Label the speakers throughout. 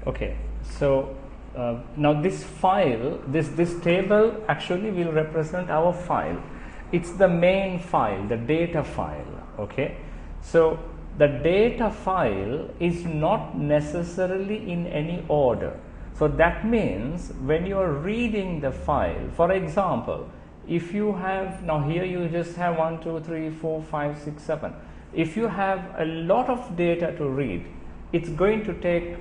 Speaker 1: Okay, so now this file, this table actually will represent our file. It's the main file, the data file. Okay, so the data file is not necessarily in any order. So that means when you are reading the file, for example, if you have, now here you just have 1, 2, 3, 4, 5, 6, 7. If you have a lot of data to read, it's going to take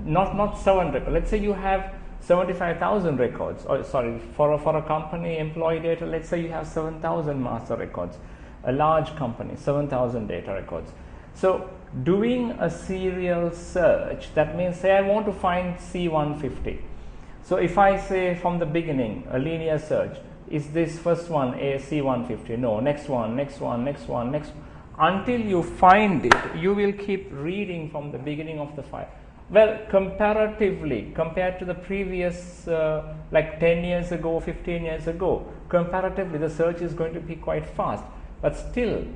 Speaker 1: not 7 records. Let's say you have 75,000 records, or sorry, for a company employee data, let's say you have 7,000 master records. A large company, 7,000 data records. So doing a serial search, that means say I want to find C150. So if I say from the beginning, a linear search, is this first one a C150? No, next one, next one, next one, next one. Until you find it, you will keep reading from the beginning of the file. Well, comparatively, compared to the previous, like 10 years ago, 15 years ago, comparatively the search is going to be quite fast. But still,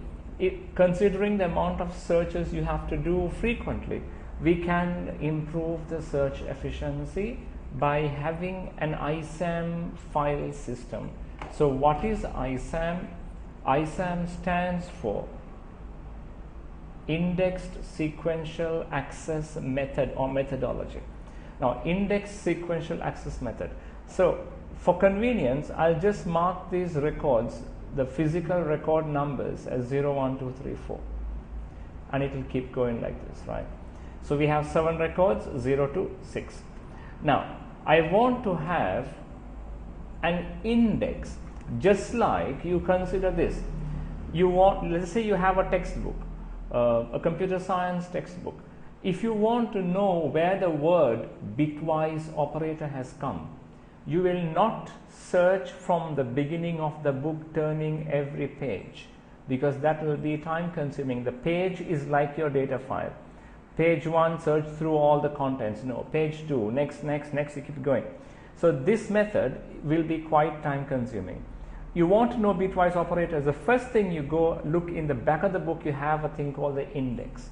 Speaker 1: considering the amount of searches you have to do frequently, we can improve the search efficiency by having an Isam file system. So what is Isam? Isam stands for Indexed Sequential Access Method or methodology. Now, Indexed Sequential Access Method. So for convenience, I'll just mark these records, the physical record numbers, as 0, 1, 2, 3, 4, and it will keep going like this, right? So we have 7 records, 0 to 6. Now I want to have an index, just like you consider this. You want, let's say you have a textbook, a computer science textbook. If you want to know where the word bitwise operator has come, you will not search from the beginning of the book, turning every page, because that will be time consuming. The page is like your data file. Page 1, search through all the contents. No, page 2, next, you keep going. So this method will be quite time consuming. You want to know bitwise operators. The first thing you go look in the back of the book, you have a thing called the index.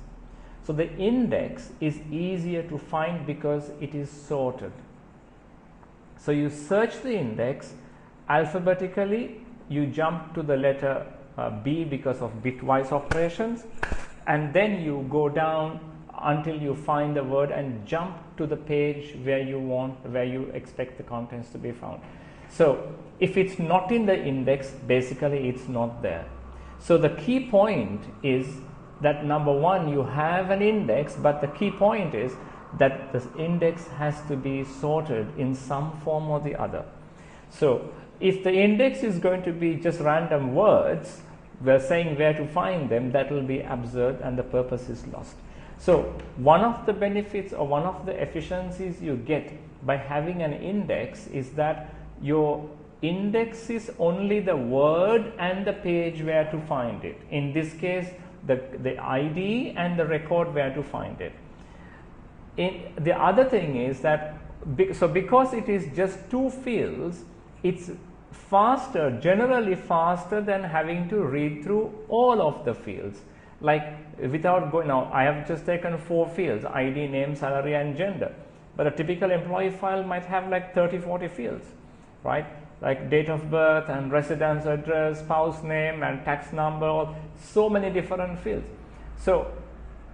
Speaker 1: So the index is easier to find because it is sorted. So you search the index alphabetically, you jump to the letter B because of bitwise operations, and then you go down until you find the word and jump to the page where you expect the contents to be found. So if it's not in the index, basically it's not there. So the key point is that number one, you have an index, but the key point is that the index has to be sorted in some form or the other. So if the index is going to be just random words, we're saying where to find them, that will be absurd and the purpose is lost. So one of the benefits or one of the efficiencies you get by having an index is that your index is only the word and the page where to find it. In this case, the ID and the record where to find it. The other thing is that because it is just 2 fields, it's faster, generally faster than having to read through all of the fields. Like without going, now I have just taken 4 fields, ID, name, salary and gender, but a typical employee file might have like 30-40 fields, right? Like date of birth and residence address, spouse name and tax number, so many different fields. So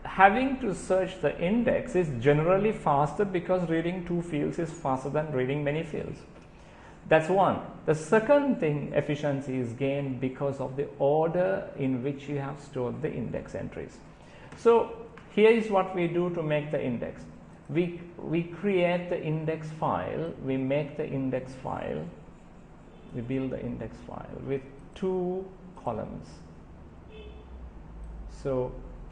Speaker 1: having to search the index is generally faster because reading 2 fields is faster than reading many fields. That's one. The second thing, efficiency is gained because of the order in which you have stored the index entries. So here is what we do to make the index. We create the index file, we make the index file, we build the index file with 2 columns. So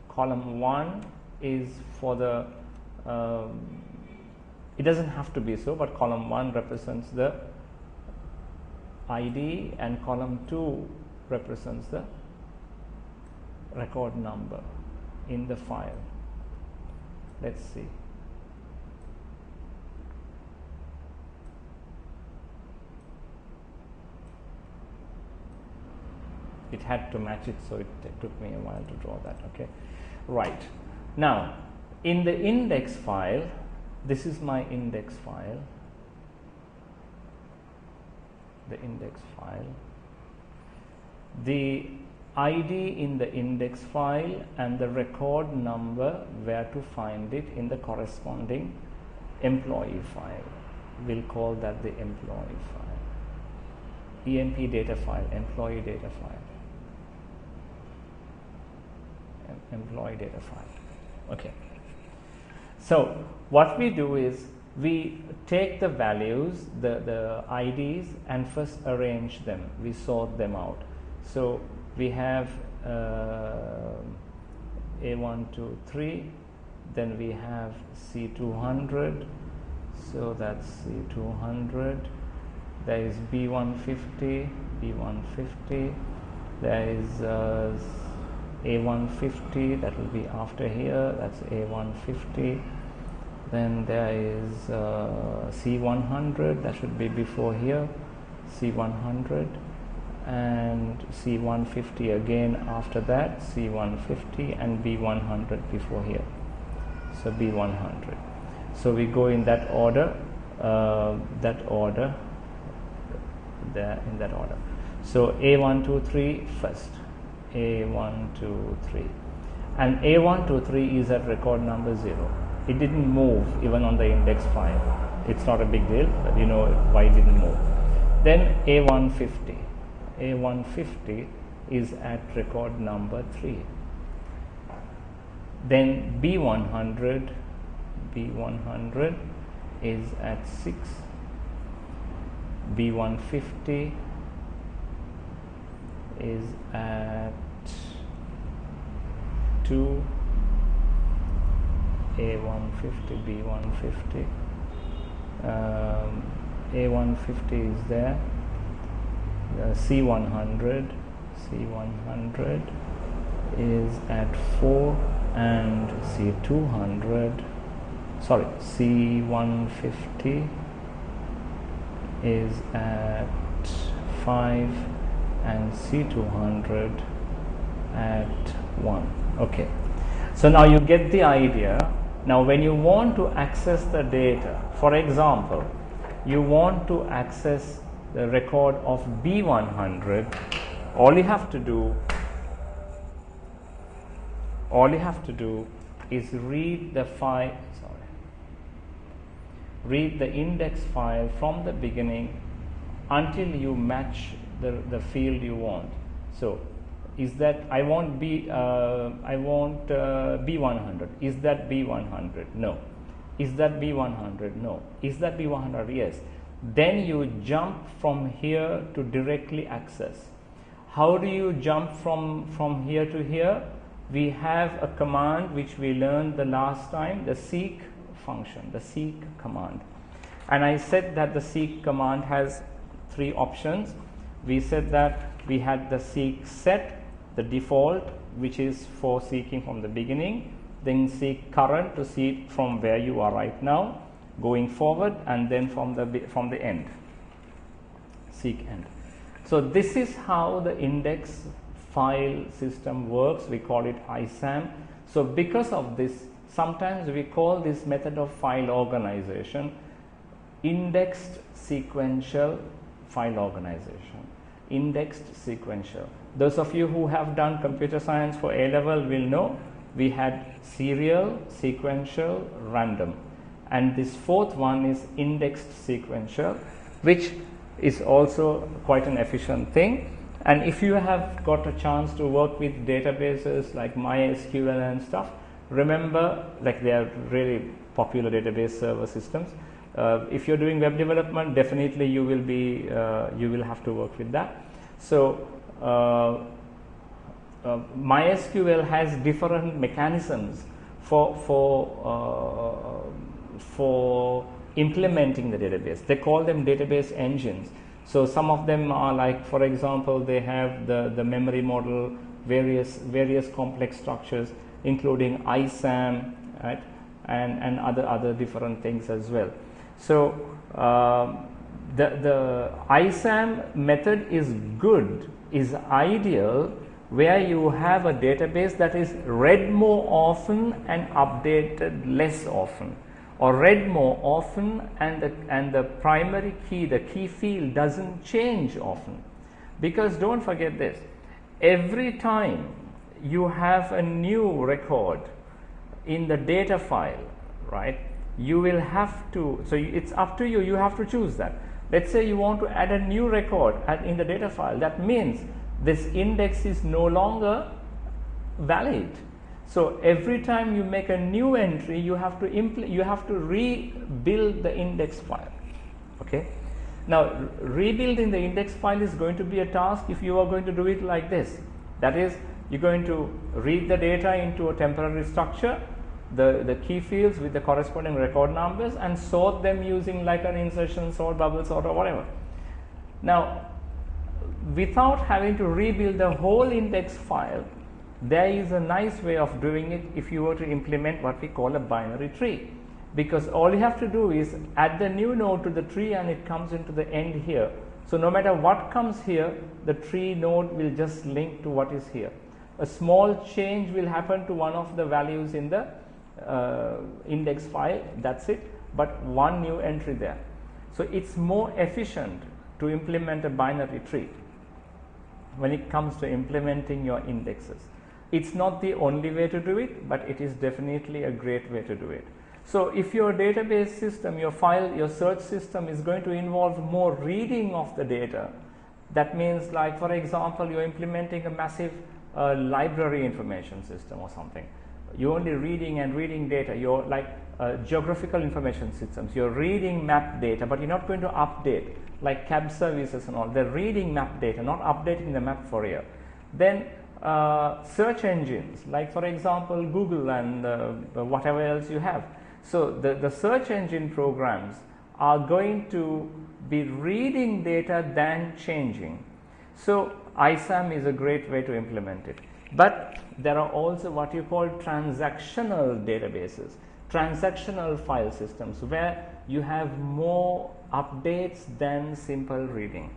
Speaker 1: column 1 is for the, it doesn't have to be so, but column 1 represents the ID and column 2 represents the record number in the file. Let's see. It had to match it, so it took me a while to draw that. Okay, right. Now in the index file, This is my index file, the index file. The ID in the index file and the record number where to find it in the corresponding employee file. We'll call that the employee file. EMP data file, employee data file. Employee data file. Okay. So what we do is we take the values, the IDs, and first arrange them. We sort them out. So we have A123, then we have C200, so that's C200. There is B150, B150. There is A150, that will be after here, that's A150. Then there is C100, that should be before here, C100. And C150 again after that, C150, and B100 before here, so B100. So we go in that order, there in that order. So A123 first, A123, and A123 is at record number 0. It didn't move even on the index file. It's not a big deal, but you know why it didn't move. Then A150. A150 is at record number 3. Then B100 is at 6. B150 is at 2. A150, B150, A150 is there. C100 is at 4, and C200, sorry, C150 is at 5, and C200 at 1. Okay, so now you get the idea. Now when you want to access the data, for example, you want to access the record of B100, all you have to do is read the file, read the index file from the beginning until you match the field you want. So is that I want B100. Is that B100? No. Is that B100? No. Is that B100? Yes. Then you jump from here to directly access. How do you jump from here to here? We have a command which we learned the last time, the seek function, the seek command. And I said that the seek command has 3 options. We said that we had the seek set, the default, which is for seeking from the beginning, then seek current to see from where you are right now, going forward, and then from the end, seek end. So this is how the index file system works. We call it Isam. So because of this, sometimes we call this method of file organization indexed sequential file organization. Indexed sequential. Those of you who have done computer science for A level will know we had serial, sequential, random. And this 4th one is indexed sequential, which is also quite an efficient thing. And if you have got a chance to work with databases like MySQL and stuff, remember, like they are really popular database server systems. If you're doing web development, definitely you will have to work with that. So MySQL has different mechanisms for implementing the database. They call them database engines. So some of them are like, for example, they have the memory model, various complex structures, including Isam, right, and other different things as well. So the Isam method is good, is ideal where you have a database that is read more often and updated less often. or read more often, and the primary key, the key field, doesn't change often. Because don't forget this, every time you have a new record in the data file, right, you will have to, so it's up to you, you have to choose that. Let's say you want to add a new record in the data file. That means this index is no longer valid. So every time you make a new entry, you have to rebuild the index file. Okay. Now rebuilding the index file is going to be a task if you are going to do it like this. That is, you're going to read the data into a temporary structure, the key fields with the corresponding record numbers, and sort them using like an insertion sort, bubble sort, or whatever. Now, without having to rebuild the whole index file, there is a nice way of doing it if you were to implement what we call a binary tree. Because all you have to do is add the new node to the tree and it comes into the end here. So no matter what comes here, the tree node will just link to what is here. A small change will happen to one of the values in the index file, that's it, but one new entry there. So it's more efficient to implement a binary tree when it comes to implementing your indexes. It's not the only way to do it, but it is definitely a great way to do it. So if your database system, your file, your search system is going to involve more reading of the data, that means, like for example, you're implementing a massive library information system or something. You're only reading and reading data. You're like geographical information systems. You're reading map data, but you're not going to update, like cab services and all. They're reading map data, not updating the map for you. Then search engines, like for example Google and whatever else you have. So the search engine programs are going to be reading data than changing. So Isam is a great way to implement it. But there are also what you call transactional databases, transactional file systems, where you have more updates than simple reading.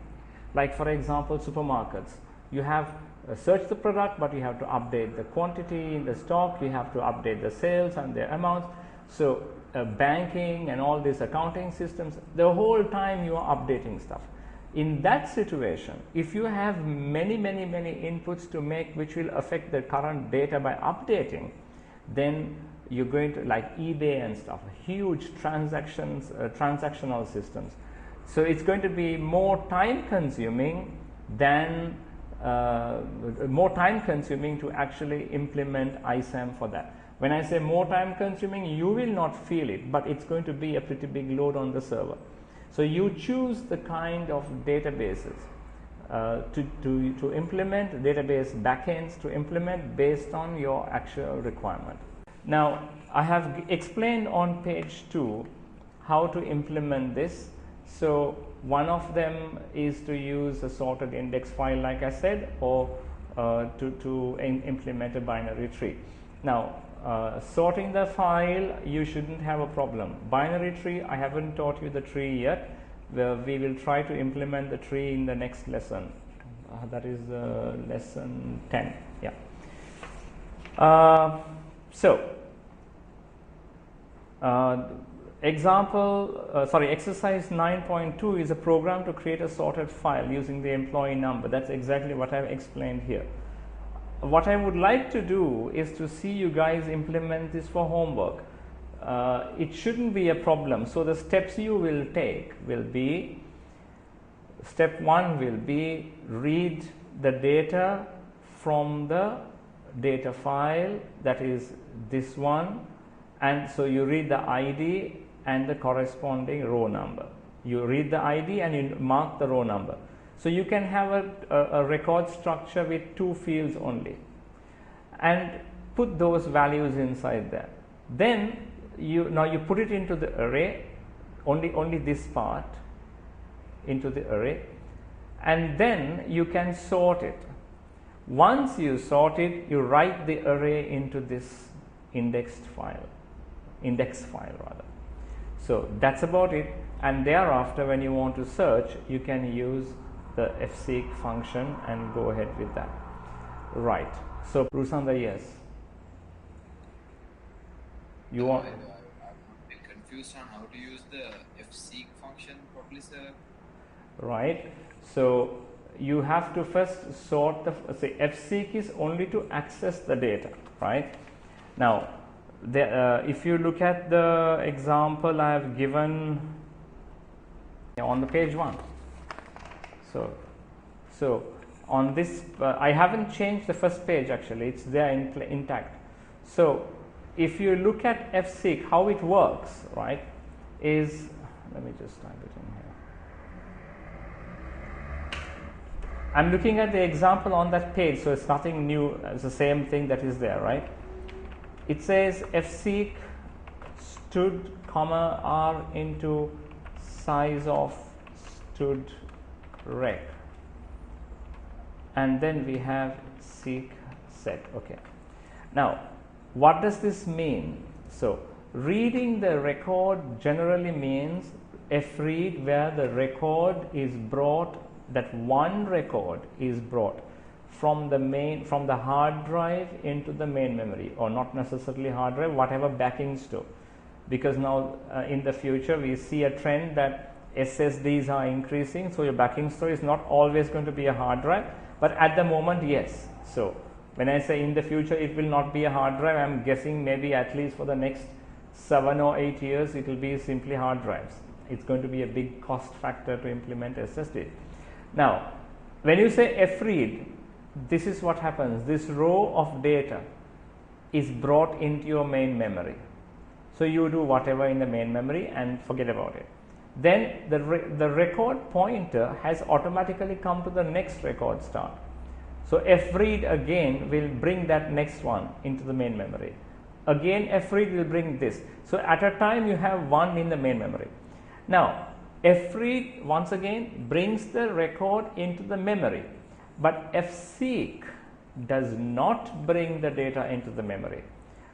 Speaker 1: Like for example, supermarkets. You have search the product, but you have to update the quantity in the stock, you have to update the sales and their amounts. So banking and all these accounting systems, the whole time you are updating stuff. In that situation, if you have many inputs to make which will affect the current data by updating, then you're going to, like eBay and stuff, huge transactional systems. So it's going to be more time consuming than to actually implement Isam for that. When I say more time consuming, you will not feel it, but it's going to be a pretty big load on the server. So you choose the kind of databases to implement, database backends to implement based on your actual requirement. Now, I have explained on page 2 how to implement this. So one of them is to use a sorted index file, like I said, or to implement a binary tree. Now, sorting the file, you shouldn't have a problem. Binary tree, I haven't taught you the tree yet. We will try to implement the tree in the next lesson. That is lesson 10. Yeah. Exercise 9.2 is a program to create a sorted file using the employee number. That's exactly what I've explained here. What I would like to do is to see you guys implement this for homework. It shouldn't be a problem. So the steps you will take will be, step 1 will be read the data from the data file, that is this one, and so you read the ID and the corresponding row number. You read the ID and you mark the row number. So you can have a record structure with 2 fields only, and put those values inside there. Then you put it into the array, only this part into the array, and then you can sort it. Once you sort it, you write the array into this index file rather. So that's about it. And thereafter, when you want to search, you can use the fseek function and go ahead with that. Right. So Rusanda, yes. You want?
Speaker 2: I'm a bit confused. confused on how to use the fseek function properly, sir.
Speaker 1: Right. So you have to first sort the, say, fseek is only to access the data, right? Now, if you look at the example I have given on the page 1, so on this, I haven't changed the first page actually, it's there intact. So if you look at fseek, how it works, right, is, let me just type it in here. I'm looking at the example on that page, so it's nothing new, it's the same thing that is there, right? It says fseek stud comma r into size of stud rec, and then we have seek set. Okay, now what does this mean? So reading the record generally means fread where the record is brought, that one record is brought from the hard drive into the main memory, or not necessarily hard drive, whatever backing store, because now in the future we see a trend that SSDs are increasing, so your backing store is not always going to be a hard drive, but at the moment, yes. So when I say in the future it will not be a hard drive, I am guessing maybe at least for the next 7 or 8 years it will be simply hard drives. It's going to be a big cost factor to implement SSD. Now when you say fread, this is what happens. This row of data is brought into your main memory. So you do whatever in the main memory and forget about it. Then the record pointer has automatically come to the next record start. So fread again will bring that next one into the main memory. Again fread will bring this. So at a time you have one in the main memory. Now fread once again brings the record into the memory, but fseek does not bring the data into the memory.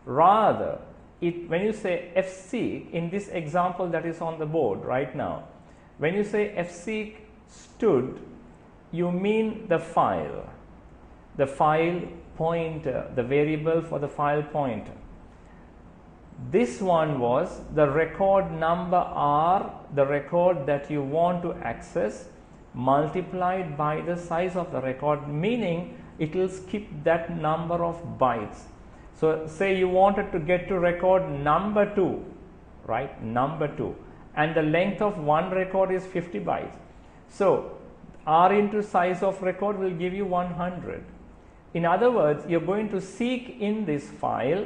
Speaker 1: Rather, when you say fseek in this example that is on the board right now, when you say fseek stud, you mean the file pointer, the variable for the file pointer. This one was the record number R, the record that you want to access, multiplied by the size of the record, meaning it will skip that number of bytes. So say you wanted to get to record number 2, right, number 2, and the length of one record is 50 bytes. So R into size of record will give you 100. In other words, you're going to seek in this file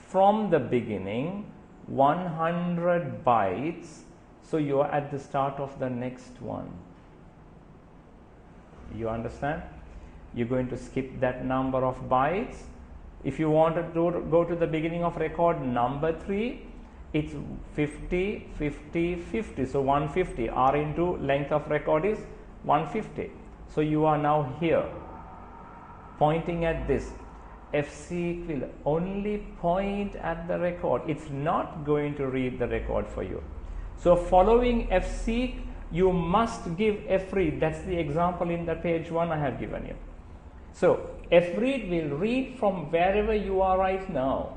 Speaker 1: from the beginning 100 bytes, so you are at the start of the next one. You understand? You're going to skip that number of bytes. If you want to go to the beginning of record number 3, it's 50, 50, 50. So 150, R into length of record is 150. So you are now here pointing at this. fseek will only point at the record. It's not going to read the record for you. So following fseek, you must give fread. That's the example in the page 1 I have given you. So fread will read from wherever you are right now.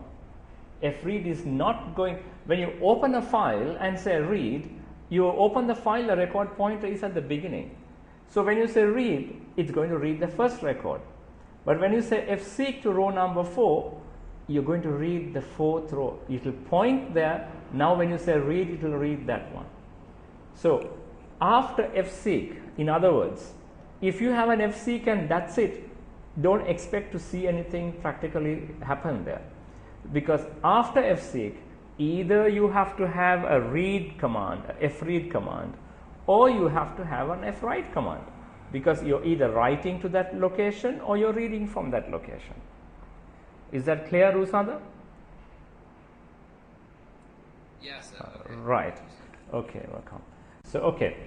Speaker 1: Fread is not going, when you open a file and say read, you open the file, the record pointer is at the beginning. So when you say read, it's going to read the first record. But when you say fseek to row number 4, you're going to read the 4th row. It will point there. Now when you say read, it will read that one. So after fseek, in other words, if you have an fseek and that's it, don't expect to see anything practically happen there. Because after fseek, either you have to have a read command, a fread command, or you have to have an fwrite command, because you're either writing to that location or you're reading from that location. Is that clear, Rusada?
Speaker 2: Yes, sir. Okay.
Speaker 1: Right. Okay, welcome. So, okay.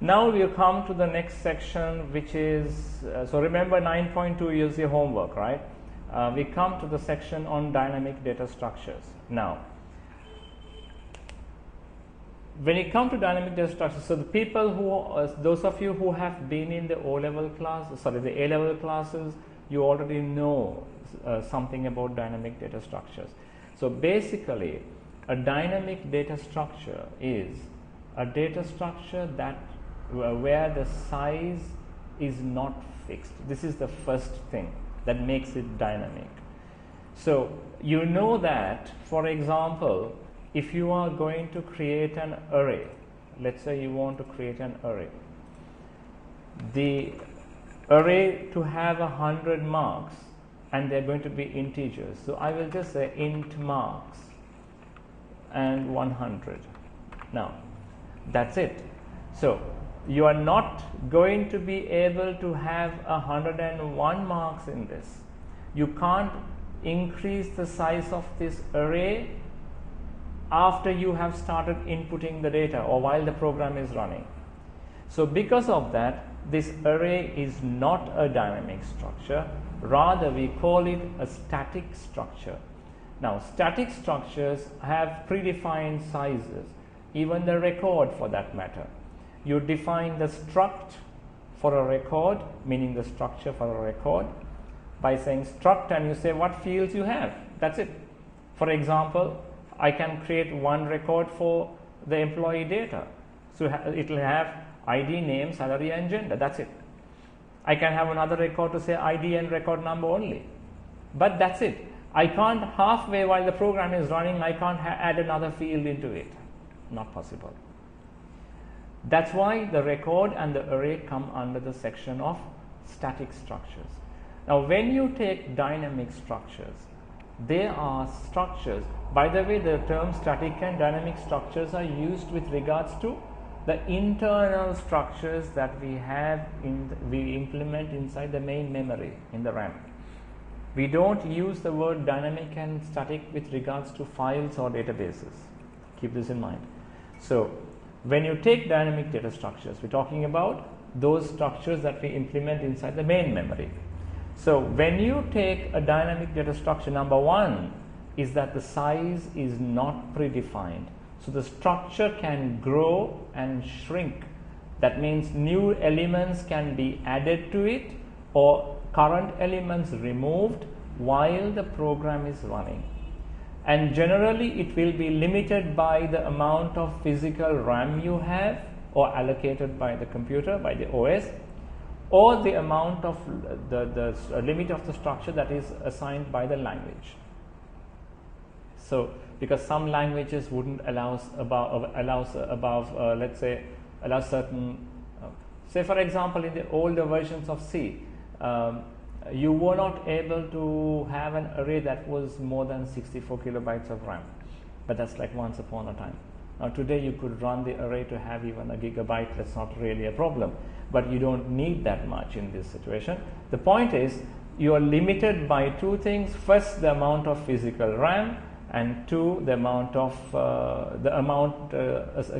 Speaker 1: Now we'll come to the next section, which is, so remember 9.2 is your homework, right? We come to the section on dynamic data structures. Now, when you come to dynamic data structures, so the people who, those of you who have been in the O-level class, sorry, the A-level classes, you already know something about dynamic data structures. So basically, a dynamic data structure is a data structure that where the size is not fixed. This is the first thing that makes it dynamic. So you know that, for example, if you are going to create an array, let's say you want to create an array, the array to have 100 marks, and they're going to be integers. So I will just say int marks and 100. Now that's it. So you are not going to be able to have 101 marks in this. You can't increase the size of this array after you have started inputting the data or while the program is running. So because of that, this array is not a dynamic structure, rather we call it a static structure. Now static structures have predefined sizes, even the record for that matter. You define the struct for a record, meaning the structure for a record, by saying struct, and you say what fields you have. That's it. For example, I can create one record for the employee data. So it will have ID, name, salary and gender. That's it. I can have another record to say ID and record number only. But that's it. I can't halfway while the program is running, I can't add another field into it. Not possible. That's why the record and the array come under the section of static structures. Now when you take dynamic structures, they are structures. By the way, the term static and dynamic structures are used with regards to the internal structures that we have we implement inside the main memory in the RAM. We don't use the word dynamic and static with regards to files or databases. Keep this in mind. So when you take dynamic data structures, we're talking about those structures that we implement inside the main memory. So when you take a dynamic data structure, number one is that the size is not predefined. So the structure can grow and shrink. That means new elements can be added to it or current elements removed while the program is running. And generally it will be limited by the amount of physical RAM you have or allocated by the computer, by the OS, or the amount of the limit of the structure that is assigned by the language. So because some languages wouldn't allow certain, say for example in the older versions of C, you were not able to have an array that was more than 64 kilobytes of RAM, but that's like once upon a time. Now today you could run the array to have even a gigabyte. That's not really a problem, but you don't need that much in this situation. The point is you are limited by two things: first, the amount of physical RAM, and two, the amount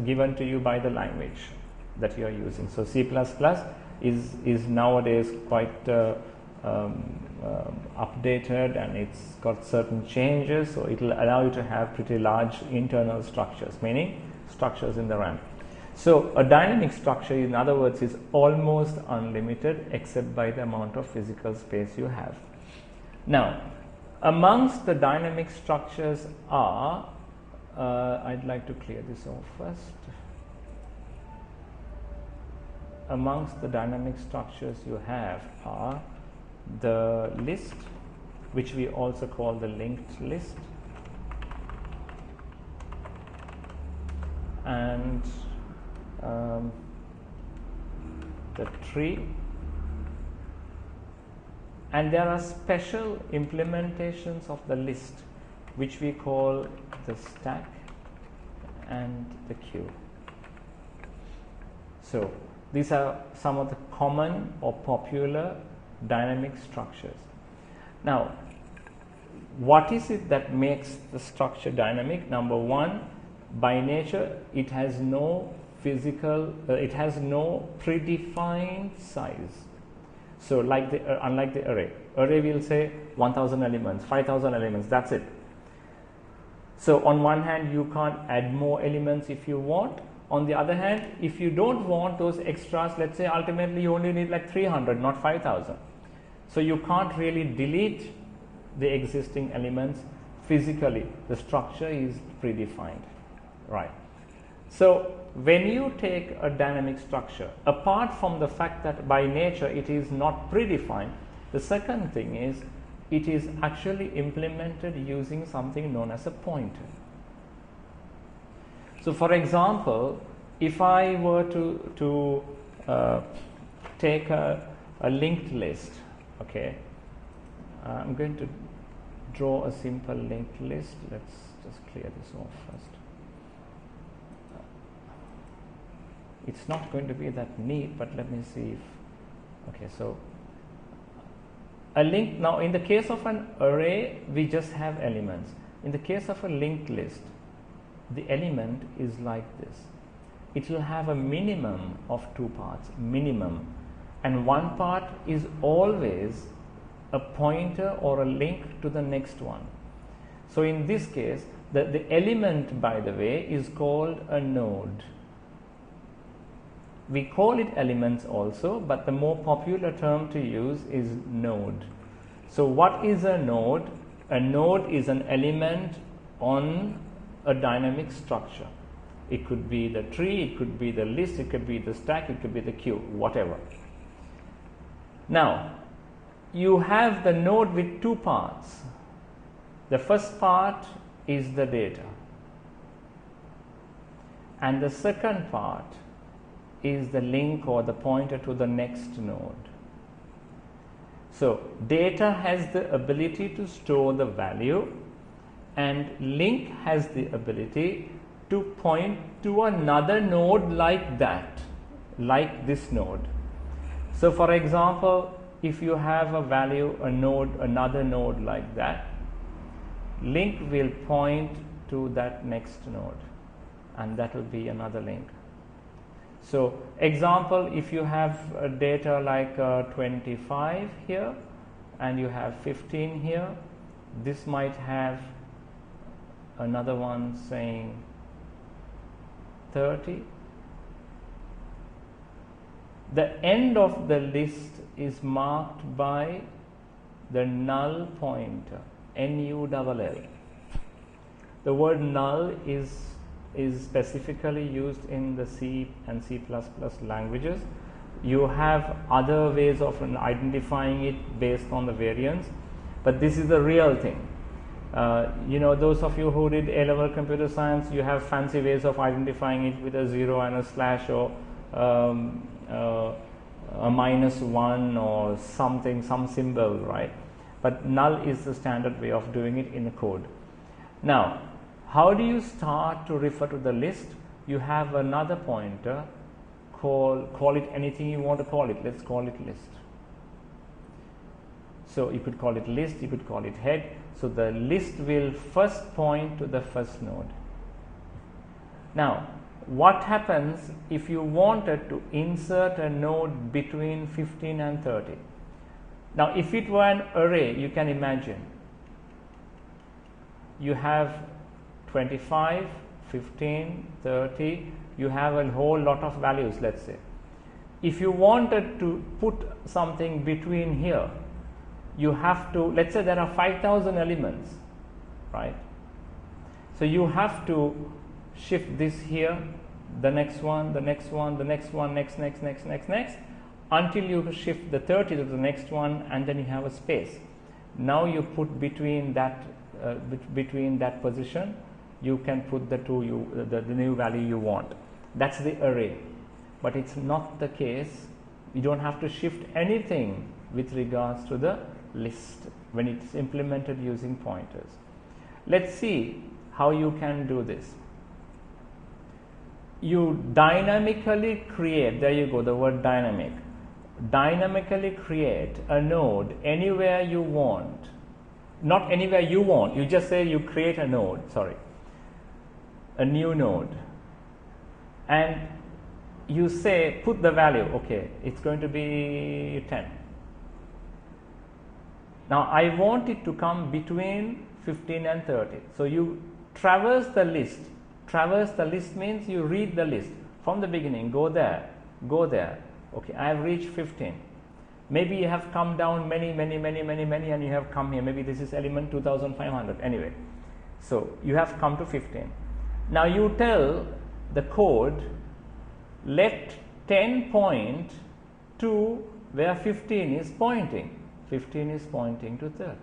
Speaker 1: given to you by the language that you are using. So C++ is nowadays quite updated, and it's got certain changes, so it will allow you to have pretty large internal structures, meaning structures in the RAM. So a dynamic structure, in other words, is almost unlimited except by the amount of physical space you have. Now amongst the dynamic structures are, I'd like to clear this off first. Amongst the dynamic structures you have are the list, which we also call the linked list, and the tree, and there are special implementations of the list which we call the stack and the queue. So these are some of the common or popular dynamic structures. Now what is it that makes the structure dynamic? Number one, by nature it has no physical, it has no predefined size. So like unlike the array will say 1000 elements, 5000 elements, that's it. So on one hand you can't add more elements if you want. On the other hand, if you don't want those extras, let's say ultimately you only need like 300, not 5000. So you can't really delete the existing elements physically the structure is predefined, right? So when you take a dynamic structure, apart from the fact that by nature it is not predefined, the second thing is it is actually implemented using something known as a pointer. So for example, if I were to take a linked list, okay, I'm going to draw a simple linked list. Let's just clear this off first. It's not going to be that neat, but let me see if, okay, so a link, now in the case of an array, we just have elements. In the case of a linked list, the element is like this. It will have a minimum of 2 parts, minimum, and one part is always a pointer or a link to the next one. So in this case, the element, by the way, is called a node. We call it elements also, but the more popular term to use is node. So what is a node? A node is an element on a dynamic structure. It could be the tree, it could be the list, it could be the stack, it could be the queue, whatever. Now, you have the node with 2 parts. The first part is the data, and the second part is the link or the pointer to the next node. So data has the ability to store the value, and link has the ability to point to another node like that, like this node. So for example, if you have a value, a node, another node like that, link will point to that next node, and that will be another link. So example, if you have data like 25 here and you have 15 here, this might have another one saying 30. The end of the list is marked by the null pointer, N-U-L-L. The word null is specifically used in the C and C++ languages. You have other ways of identifying it based on the variance, but this is the real thing. You know, those of you who did A-level computer science, you have fancy ways of identifying it with a 0 and a slash, or a -1 or something, some symbol, right? But null is the standard way of doing it in the code. Now, how do you start to refer to the list? You have another pointer, call it anything you want to call it. Let's call it list. So you could call it list, you could call it head. So the list will first point to the first node. Now, what happens if you wanted to insert a node between 15 and 30? Now, if it were an array, you can imagine you have 25, 15, 30, you have a whole lot of values, let's say. If you wanted to put something between here, you have to, let's say there are 5,000 elements, right? So you have to shift this here, the next one, the next one, the next one, next, until you shift the 30 to the next one, and then you have a space. Now you put between that position, you can put the new value you want. That's the array. But it's not the case. You don't have to shift anything with regards to the list when it's implemented using pointers. Let's see how you can do this. You dynamically create, there you go, the word dynamic. Dynamically create a node anywhere you want. Not anywhere you want, you just say you create a node, a new node, and you say put the value, okay, it's going to be 10. Now I want it to come between 15 and 30. So you traverse the list. Traverse the list means you read the list from the beginning, go there. Okay, I have reached 15. Maybe you have come down many, and you have come here. Maybe this is element 2500. Anyway, So you have come to 15. Now you tell the code, let 10 point to where 15 is pointing. 15 is pointing to 30.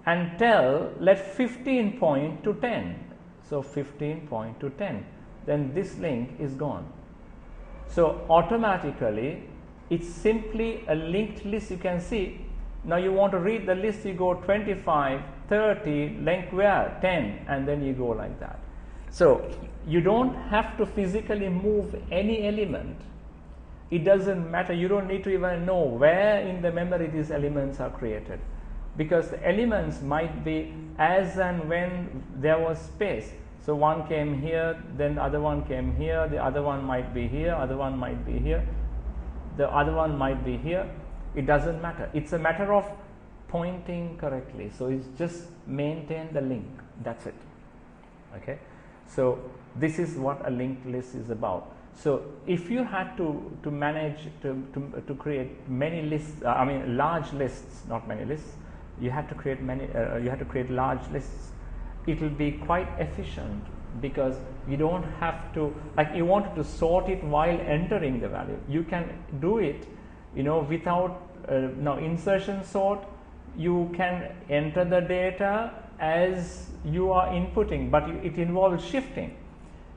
Speaker 1: And tell, let 15 point to 10. So 15 point to 10. Then this link is gone. So automatically, it's simply a linked list. You can see, now you want to read the list, you go 25, 30, length where? 10, and then you go like that. So you don't have to physically move any element. It doesn't matter. You don't need to even know where in the memory these elements are created, because the elements might be as and when there was space. So one came here, then the other one came here, the other one might be here, other one might be here, the other one might be here. It doesn't matter. It's a matter of pointing correctly. So it's just maintain the link. That's it. Okay. So this is what a linked list is about. So if you had to manage to create many lists, large lists, not many lists, you have to create large lists. It will be quite efficient, because you don't have to, like, you wanted to sort it while entering the value. You can do it, without now insertion sort. You can enter the data as you are inputting, but it involves shifting.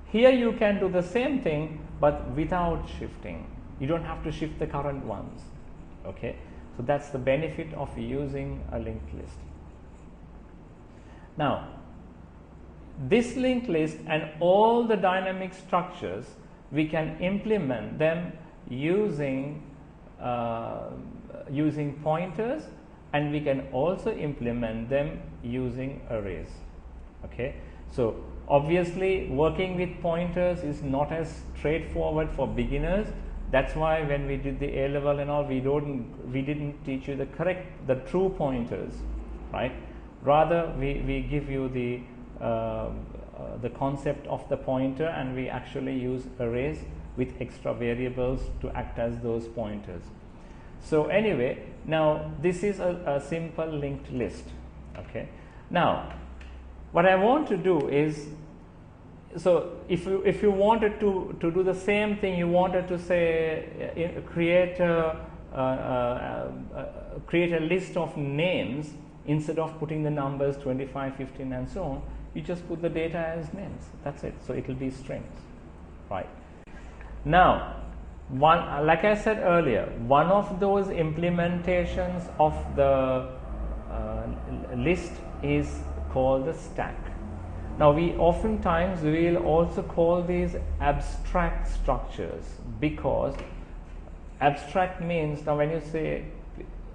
Speaker 1: Here you can do the same thing, but without shifting. You don't have to shift the current ones. Okay, so that's the benefit of using a linked list. Now, this linked list and all the dynamic structures, we can implement them using pointers, and we can also implement them using arrays. Okay, so obviously working with pointers is not as straightforward for beginners. That's why when we did the A level and all, we didn't teach you the true pointers, right? Rather, we give you the concept of the pointer, and we actually use arrays with extra variables to act as those pointers. So anyway, now this is a simple linked list. Okay, now what I want to do is, so if you wanted to do the same thing, you wanted to say create a list of names instead of putting the numbers 25, 15 and so on, you just put the data as names. That's it. So it will be strings, right? Now, like I said earlier, one of those implementations of the list is called the stack. Now, we will also call these abstract structures, because abstract means, now when you say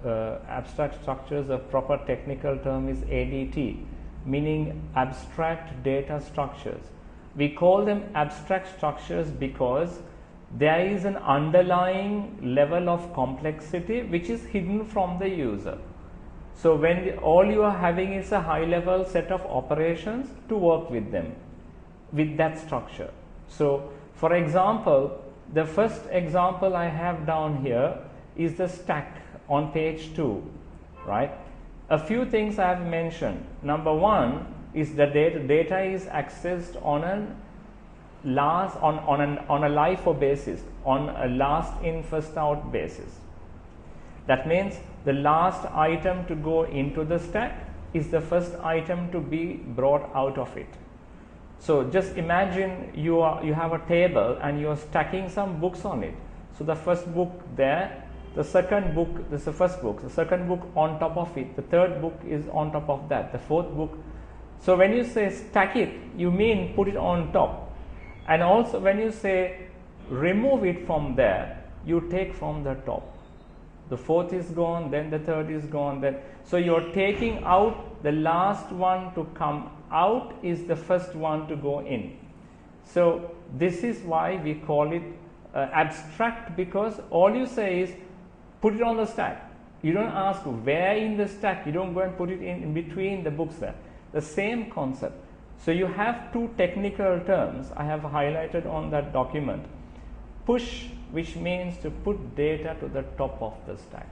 Speaker 1: abstract structures, a proper technical term is ADT, meaning abstract data structures. We call them abstract structures because there is an underlying level of complexity which is hidden from the user. So when all you are having is a high level set of operations to work with them, with that structure. So for example, the first example I have down here is the stack on page 2, right? A few things I have mentioned. Number one is the data is accessed on a LIFO basis, on a last in first out basis. That means the last item to go into the stack is the first item to be brought out of it. So just imagine you have a table and you are stacking some books on it. So the first book there, the second book, this is the first book, the second book on top of it, the third book is on top of that, the fourth book. So when you say stack it, you mean put it on top. And also when you say remove it from there, you take from the top. The fourth is gone, then the third is gone. So you're taking out the last one to come out is the first one to go in. So this is why we call it abstract, because all you say is put it on the stack. You don't ask where in the stack. You don't go and put it in between the books there. The same concept. So you have two technical terms I have highlighted on that document. Push, which means to put data to the top of the stack,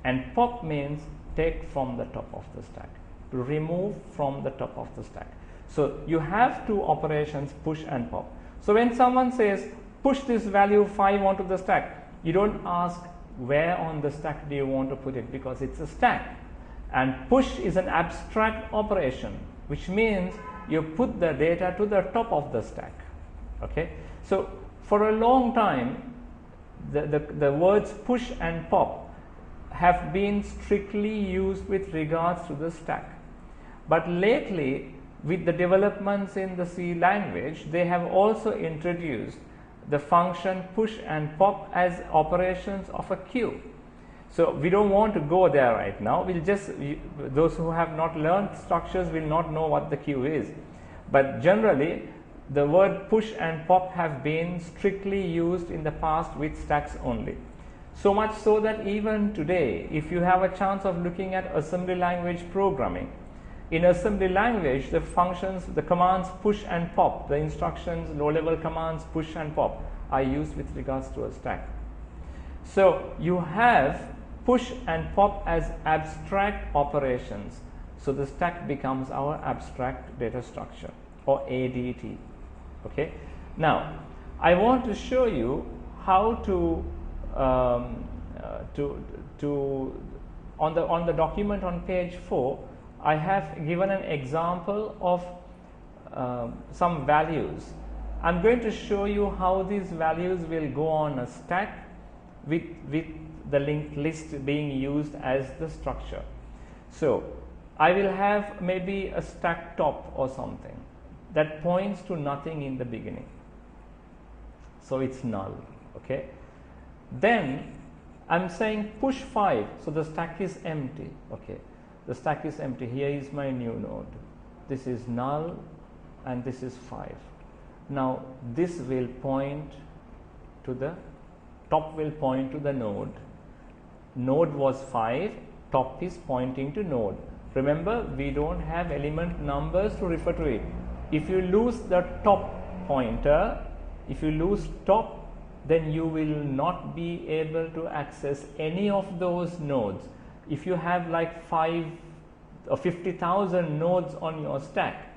Speaker 1: and pop means take from the top of the stack. to remove from the top of the stack. So you have two operations, push and pop. So when someone says push this value 5 onto the stack, you don't ask where on the stack do you want to put it, because it's a stack. And push is an abstract operation, which means you put the data to the top of the stack. Okay, so for a long time the words push and pop have been strictly used with regards to the stack, but lately with the developments in the C language, they have also introduced the function push and pop as operations of a queue. So we don't want to go there right now. We'll just, those who have not learned structures will not know what the queue is. But generally, the word push and pop have been strictly used in the past with stacks only. So much so that even today, if you have a chance of looking at assembly language programming, in assembly language, the functions, the commands push and pop, the instructions, low-level commands push and pop are used with regards to a stack. So you have push and pop as abstract operations. So the stack becomes our abstract data structure, or ADT. Okay. Now I want to show you how to on the document on page 4. I have given an example of some values. I'm going to show you how these values will go on a stack with the linked list being used as the structure. So I will have maybe a stack top or something that points to nothing in the beginning. So it's null. Okay. Then I'm saying push 5. So the stack is empty. Okay. The stack is empty. Here is my new node. This is null and this is 5. Now this will point to the top, will point to the node. Node was 5, top is pointing to node. Remember, we don't have element numbers to refer to it. If you lose the top pointer, if you lose top, then you will not be able to access any of those nodes. If you have like 5 or 50,000 nodes on your stack,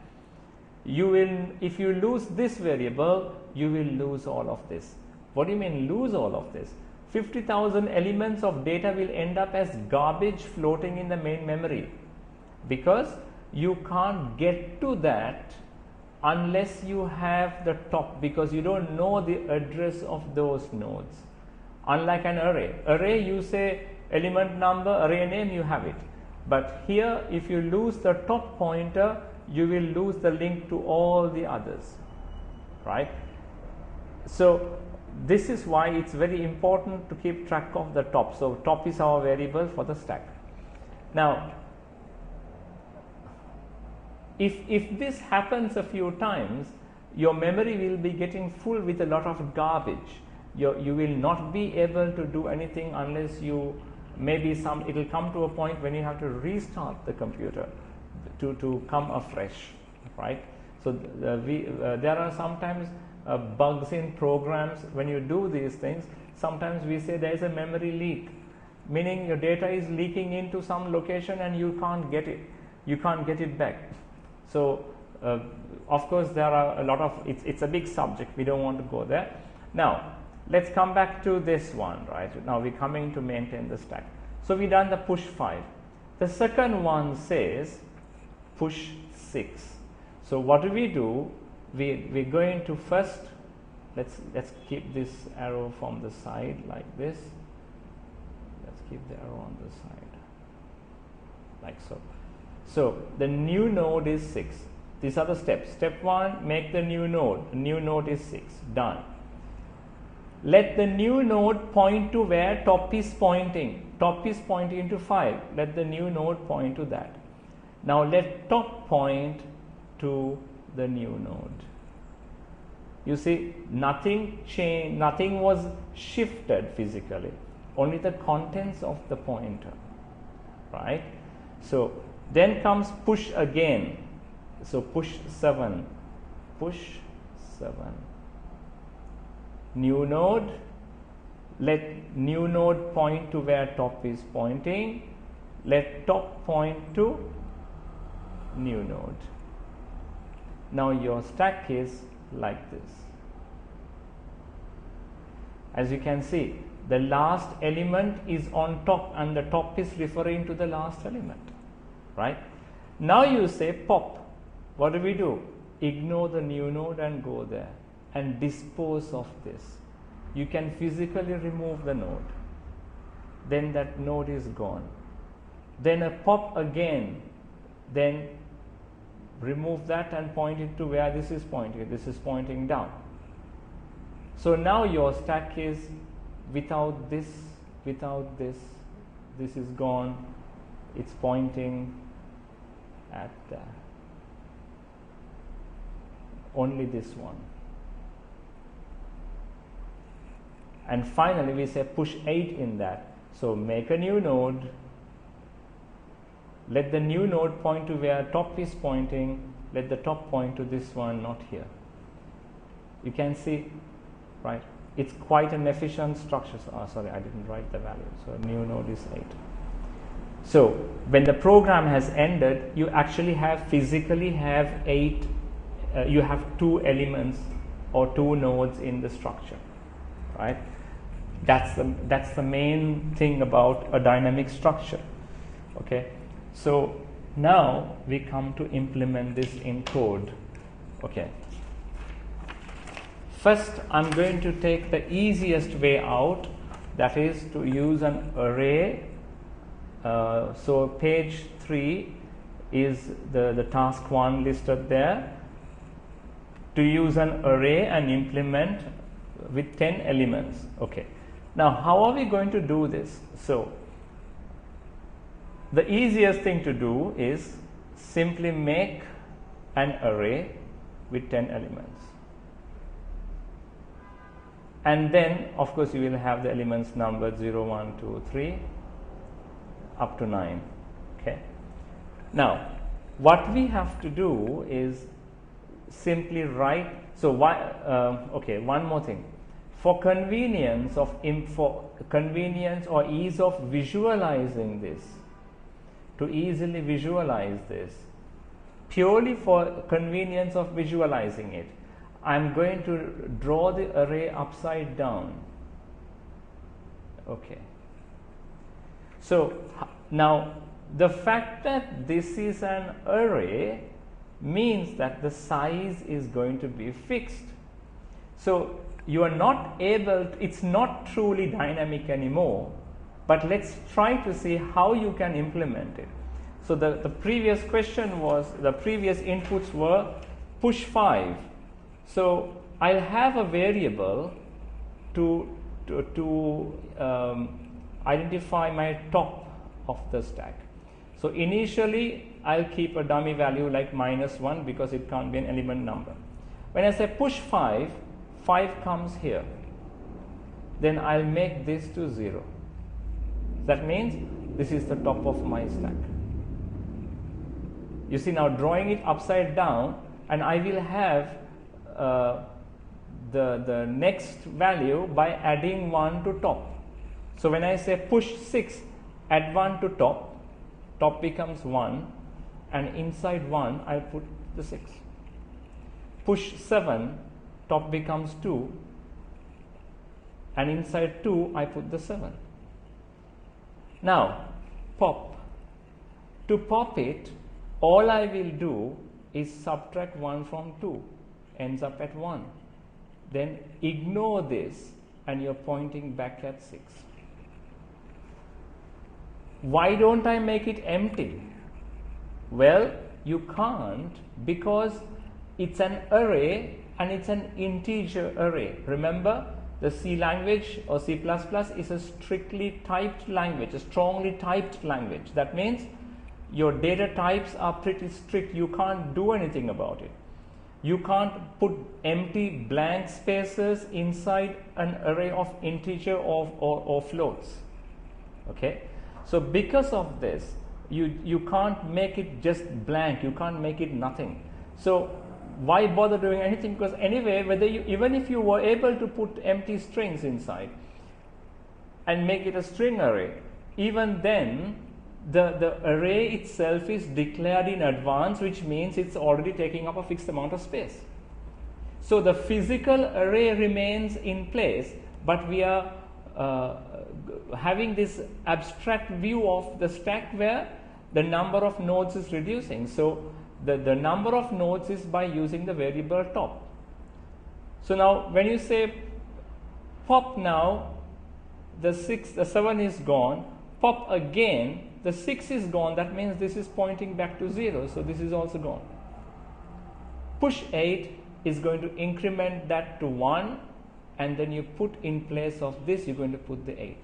Speaker 1: you will, if you lose this variable, you will lose all of this. What do you mean lose all of this? 50,000 elements of data will end up as garbage floating in the main memory, because you can't get to that unless you have the top, because you don't know the address of those nodes. Unlike an array, you say element number, array name, you have it. But here, if you lose the top pointer, you will lose the link to all the others, right? So this is why it's very important to keep track of the top. So top is our variable for the stack. Now, if this happens a few times, your memory will be getting full with a lot of garbage. You will not be able to do anything unless you, maybe it will come to a point when you have to restart the computer to come afresh, right? So there are sometimes bugs in programs. When you do these things, sometimes we say there is a memory leak, meaning your data is leaking into some location and you can't get it. You can't get it back. So of course there are a lot of, it's a big subject, we don't want to go there. Now let's come back to this one, right? Now we're coming to maintain the stack. So we done the push 5. The second one says push 6. So what do? We're going to first, let's keep this arrow from the side like this. Let's keep the arrow on the side like so. So the new node is 6. These are the steps. Step 1, make the new node. The new node is 6. Done. Let the new node point to where top is pointing. Top is pointing to 5. Let the new node point to that. Now let top point to the new node. You see, nothing changed, nothing was shifted physically. Only the contents of the pointer, right? So then comes push again. So push 7. Push 7. New node. Let new node point to where top is pointing. Let top point to new node. Now your stack is like this. As you can see, the last element is on top and the top is referring to the last element, right? Now you say pop. What do? Ignore the new node and go there and dispose of this. You can physically remove the node. Then that node is gone. Then a pop again. Then remove that and point it to where this is pointing. This is pointing down. So now your stack is without this, this is gone. It's pointing at only this one. And finally we say push 8 in that. So make a new node. Let the new node point to where top is pointing. Let the top point to this one, not here. You can see, right? It's quite an efficient structure. Sorry, I didn't write the value. So new node is 8. So when the program has ended, you actually physically have 8. You have 2 elements or 2 nodes in the structure, right? That's the main thing about a dynamic structure. Okay. So now we come to implement this in code. Okay. First, I'm going to take the easiest way out, that is to use an array. So page 3 is the task 1 listed there. To use an array and implement with 10 elements. Okay. Now, how are we going to do this? So, the easiest thing to do is simply make an array with 10 elements. And then, of course, you will have the elements numbered 0, 1, 2, 3 up to 9. Okay. Now, what we have to do is simply write. So, okay, one more thing. For convenience or ease of visualizing this, to easily visualize this, purely for convenience of visualizing it, I'm going to draw the array upside down. Okay. So now the fact that this is an array means that the size is going to be fixed. So you are not able to, it's not truly dynamic anymore, but let's try to see how you can implement it. So the previous question was, the previous inputs were push 5. So I'll have a variable to identify my top of the stack. So initially I'll keep a dummy value like -1 because it can't be an element number. When I say push 5, 5 comes here. Then I'll make this to 0. That means this is the top of my stack. You see, now drawing it upside down, and I will have the next value by adding 1 to top. So when I say push 6, add 1 to top, top becomes 1, and inside 1 I put the 6. Push 7, top becomes 2, and inside 2 I put the 7. Now pop. To pop it, all I will do is subtract 1 from 2, ends up at 1. Then ignore this and you're pointing back at 6. Why don't I make it empty? Well, you can't, because it's an array and it's an integer array. Remember, the C language or C++ is a strictly typed language, a strongly typed language. That means your data types are pretty strict. You can't do anything about it. You can't put empty blank spaces inside an array of integer or floats. Okay? So because of this, you can't make it just blank. You can't make it nothing. So why bother doing anything? Because anyway, even if you were able to put empty strings inside and make it a string array, even then the array itself is declared in advance, which means it's already taking up a fixed amount of space. So the physical array remains in place, but we are having this abstract view of the stack where the number of nodes is reducing. So the number of nodes is by using the variable top. So now when you say pop now, the 7 is gone, pop again, the 6 is gone, that means this is pointing back to 0, so this is also gone. Push 8 is going to increment that to 1, and then you put in place of this, you're going to put the 8.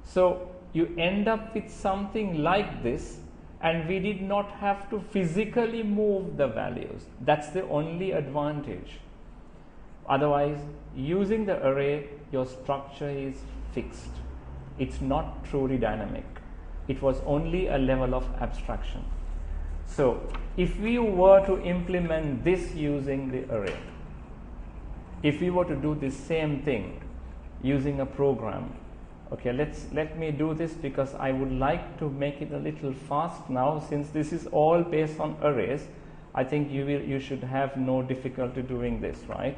Speaker 1: So you end up with something like this, and we did not have to physically move the values. That's the only advantage. Otherwise, using the array, your structure is fixed. It's not truly dynamic. It was only a level of abstraction. So if we were to implement this using the array, if we were to do the same thing using a program, okay, let me do this because I would like to make it a little fast now. Since this is all based on arrays, I think you should have no difficulty doing this, right?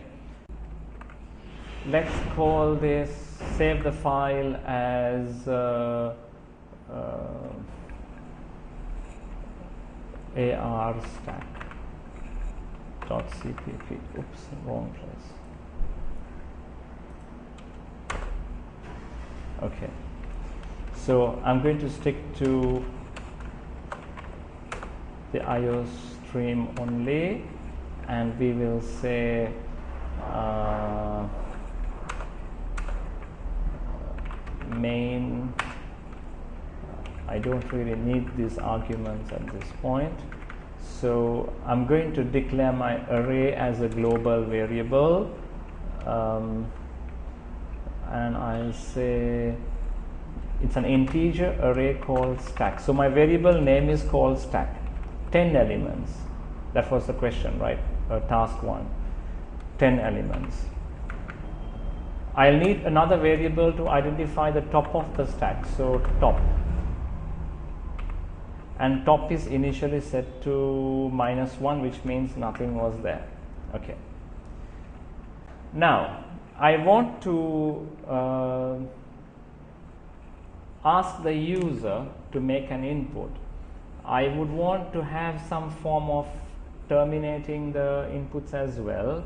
Speaker 1: Let's call this, save the file as arstack.cpp. Oops, wrong place. Okay, so I'm going to stick to the IO stream only, and we will say main. I don't really need these arguments at this point, so I'm going to declare my array as a global variable, and I'll say it's an integer array called stack. So my variable name is called stack, 10 elements. That was the question, right? Task 1, 10 elements. I'll need another variable to identify the top of the stack, so top, and top is initially set to -1, which means nothing was there. Okay, now I want to ask the user to make an input. I would want to have some form of terminating the inputs as well.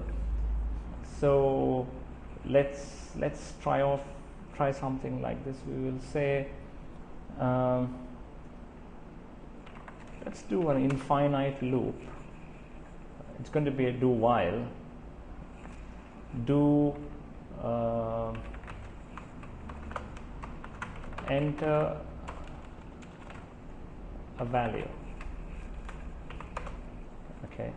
Speaker 1: So let's try something like this. We will say let's do an infinite loop. It's going to be a do while. Do enter a value. Okay.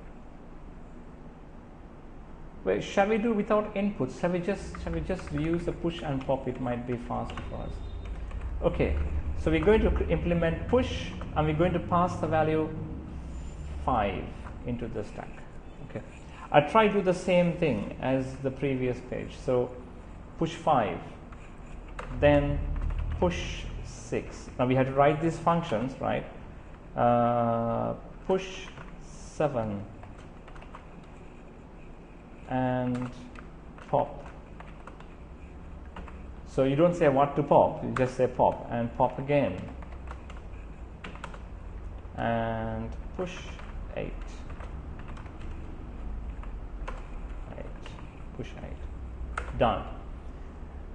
Speaker 1: Well, shall we do without inputs? Shall we just use the push and pop? It might be faster for us. Okay. So we're going to implement push, and we're going to pass the value 5 into the stack. Okay. I'll try to do the same thing as the previous page. So push 5, then push 6. Now we had to write these functions, right? Push 7 and pop. So you don't say what to pop, you just say pop, and pop again, and push 8, push 8, done.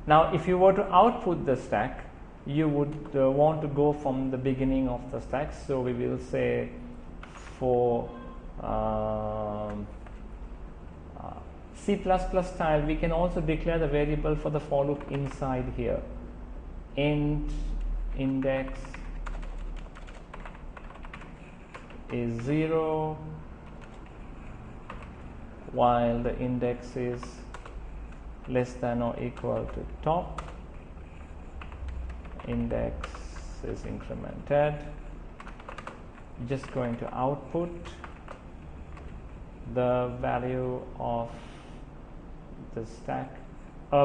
Speaker 1: Now if you were to output the stack, you would want to go from the beginning of the stack. So we will say for C++ style, we can also declare the variable for the for loop inside here. Int index is 0 while the index is less than or equal to top. Index is incremented. Just going to output the value of the stack.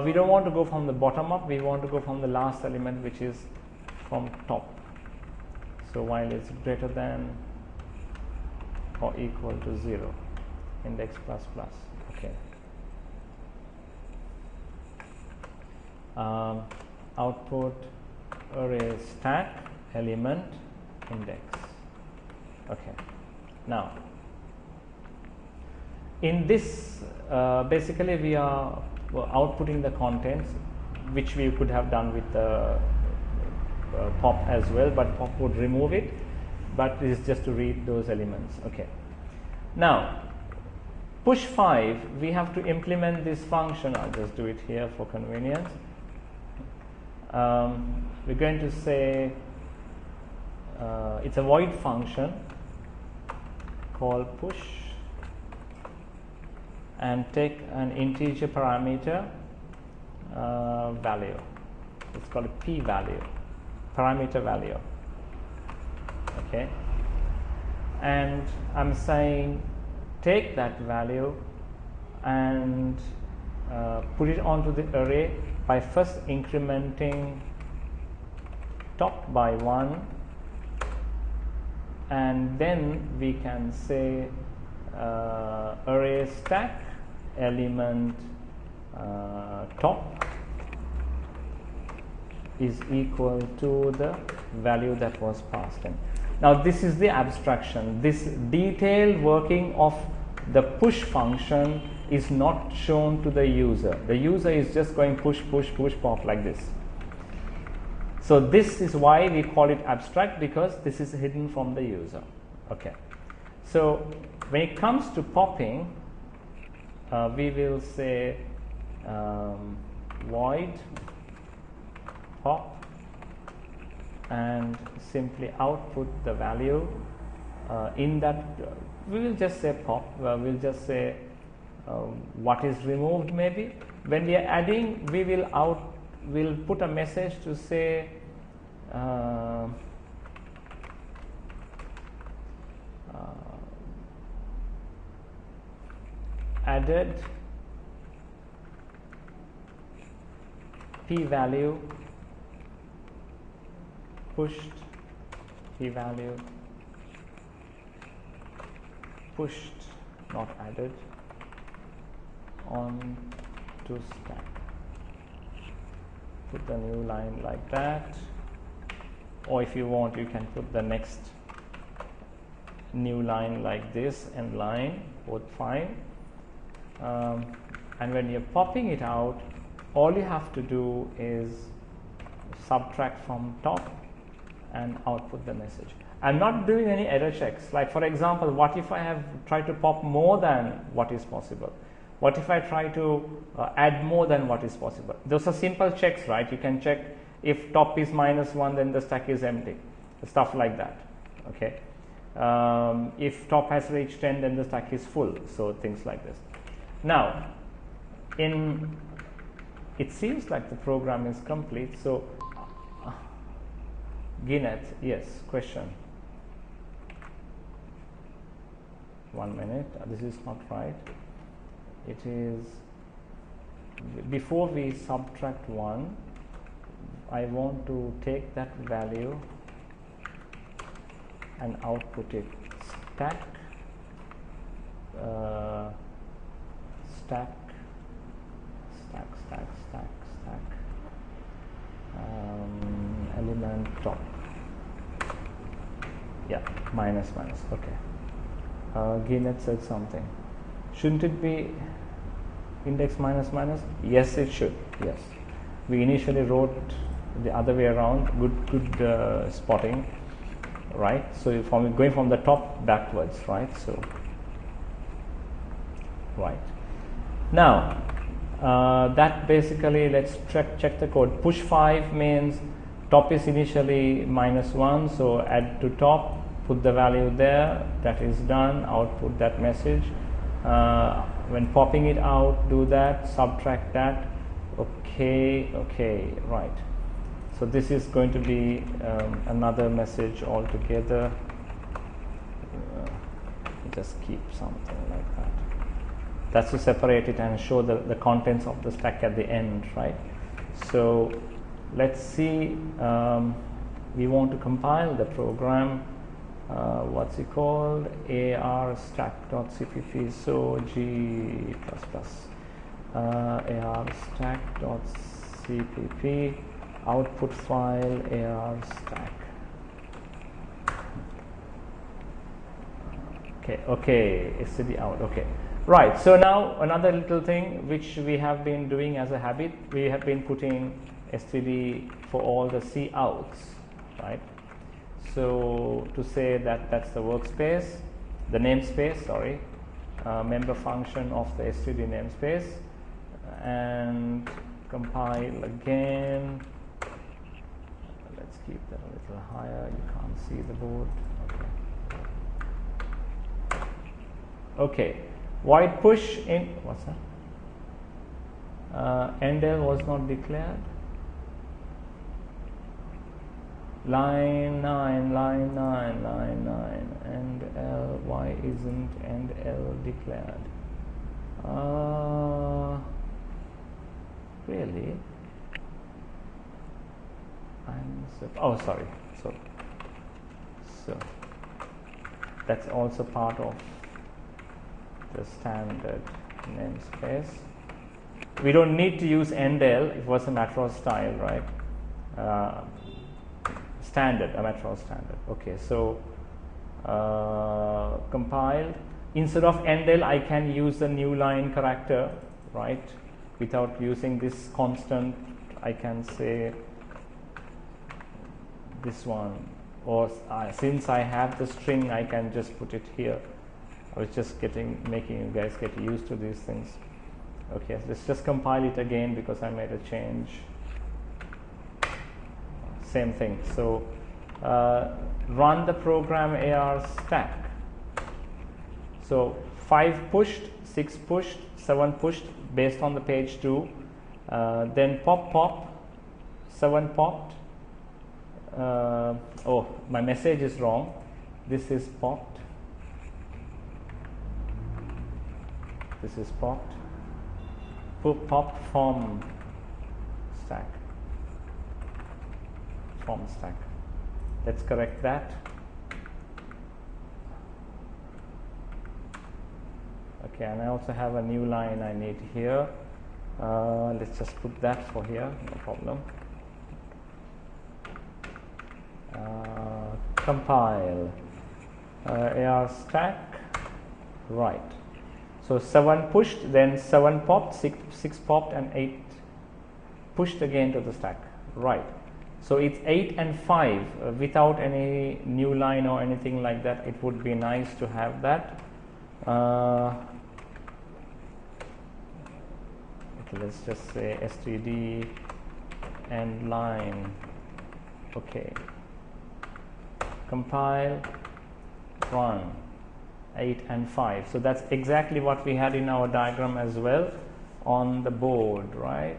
Speaker 1: We don't want to go from the bottom up, we want to go from the last element, which is from top. So while it's greater than or equal to 0, index plus plus. Okay. Output array stack element index. Okay. Now in this basically we are outputting the contents, which we could have done with the pop as well, but pop would remove it, but it is just to read those elements. Okay. Now push 5, we have to implement this function. I'll just do it here for convenience. We're going to say it's a void function called push, and take an integer parameter value. It's called a p value, parameter value. Okay, and I'm saying take that value and put it onto the array by first incrementing top by 1, and then we can say array stack element top is equal to the value that was passed in. Now this is the abstraction. This detailed working of the push function is not shown to the user. The user is just going push, push, push, pop like this. So this is why we call it abstract, because this is hidden from the user. Okay. So when it comes to popping, we will say void pop and simply output the value in that. We will just say pop. We'll just say what is removed. Maybe when we are adding, we'll put a message to say added p value, pushed p value, pushed not added on to stack. Put the new line like that, or if you want, you can put the next new line like this, end line, both fine. And when you're popping it out, all you have to do is subtract from top and output the message. I'm not doing any error checks. Like for example, what if I have tried to pop more than what is possible? What if I try to add more than what is possible? Those are simple checks, right? You can check if top is -1, then the stack is empty, stuff like that. Okay. If top has reached 10, then the stack is full. So things like this. Now, it seems like the program is complete. So, Ginet, yes, question. 1 minute. This is not right. It is before we subtract 1. I want to take that value and output it stack element top. Yeah, minus. Okay. Ginet said something. Shouldn't it be index minus? Yes, it should. Yes. We initially wrote the other way around. Good spotting. Right. So going from the top backwards. Right. So. Right. Now, that basically, let's check the code. Push 5 means top is initially -1, so add to top, put the value there, that is done, output that message. When popping it out, do that, subtract that. Okay, right. So this is going to be another message altogether. Just keep something like that. That's to separate it and show the contents of the stack at the end, right? So let's see we want to compile the program. What's it called? arstack.cpp. So G++. arstack.cpp. Output file arstack. Okay, std out. Okay, right. So now another little thing which we have been doing as a habit, we have been putting std for all the C outs, right? So to say that that's the workspace, the namespace, sorry, member function of the std namespace, and compile again. Let's keep that a little higher. You can't see the board. Okay, void push in, what's that? Endl was not declared. Line 9, endl, why isn't endl declared? Really? Oh, sorry. So that's also part of the standard namespace. We don't need to use endl. It was a matter of style, right? Standard, a matter of standard. Okay, so compiled. Instead of endl, I can use the new line character, right? Without using this constant, I can say this one. Or since I have the string, I can just put it here. I was just making you guys get used to these things. Okay, let's just compile it again because I made a change. Same thing. So run the program arstack. So 5 pushed, 6 pushed, 7 pushed based on the page 2. Then pop, 7 popped. Oh, my message is wrong. This is popped. This is popped. Pop from stack. From stack. Let's correct that. Okay, and I also have a new line I need here. Let's just put that for here, no problem. Compile arstack, right. So 7 pushed, then 7 popped, 6 popped, and 8 pushed again to the stack, right. So it's 8 and 5 without any new line or anything like that. It would be nice to have that. Okay, let's just say std end line. Okay. Compile, run, 8 and 5. So that's exactly what we had in our diagram as well on the board, right?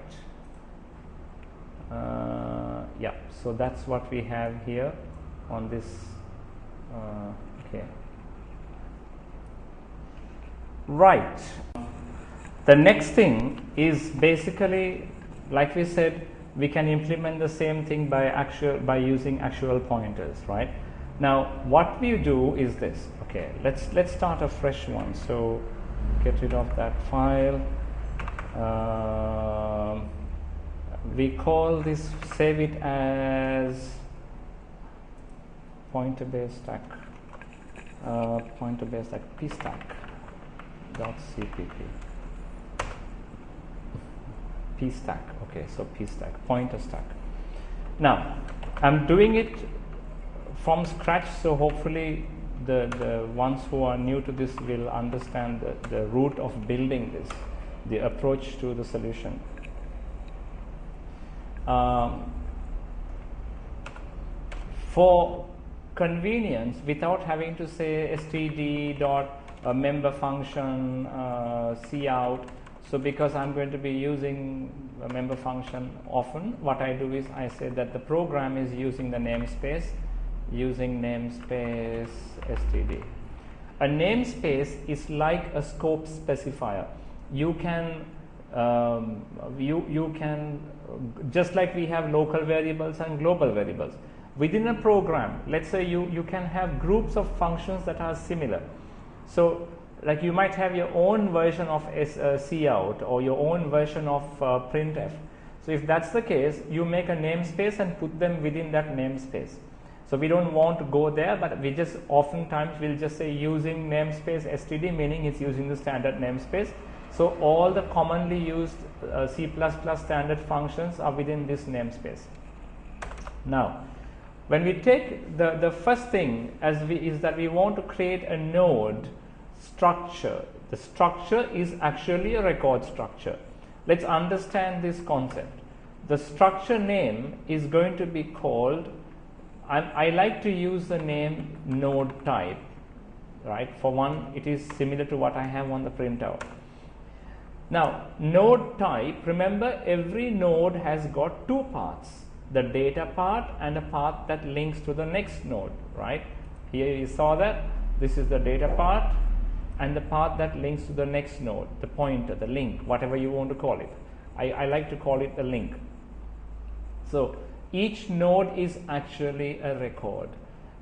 Speaker 1: Yeah, so that's what we have here on this. Okay. Right. The next thing is basically, like we said, we can implement the same thing by using actual pointers, right? Now, what we do is this. Okay, let's start a fresh one. So, get rid of that file. We call this, save it as pointer base stack. Pointer base stack pstack.cpp. pstack. Okay, so pstack, pointer stack. Now, I'm doing it from scratch, so hopefully the ones who are new to this will understand the root of building this, the approach to the solution. For convenience, without having to say std dot member function cout, so because I'm going to be using a member function often, what I do is I say that the program is using the namespace, using namespace std. A namespace is like a scope specifier. You can you can, just like we have local variables and global variables, within a program, let's say you can have groups of functions that are similar. So like you might have your own version of cout or your own version of printf. So if that's the case, you make a namespace and put them within that namespace. So we don't want to go there, but we just oftentimes we'll just say using namespace std, meaning it's using the standard namespace. So all the commonly used C++ standard functions are within this namespace. Now, when we take the first thing is that we want to create a node structure. The structure is actually a record structure. Let's understand this concept. The structure name is going to be called, I like to use the name node type, right? For one, it is similar to what I have on the printout. Now, node type, remember every node has got two parts, the data part and a part that links to the next node, right? Here you saw that this is the data part and the part that links to the next node, the pointer, the link, whatever you want to call it. I like to call it the link. So each node is actually a record.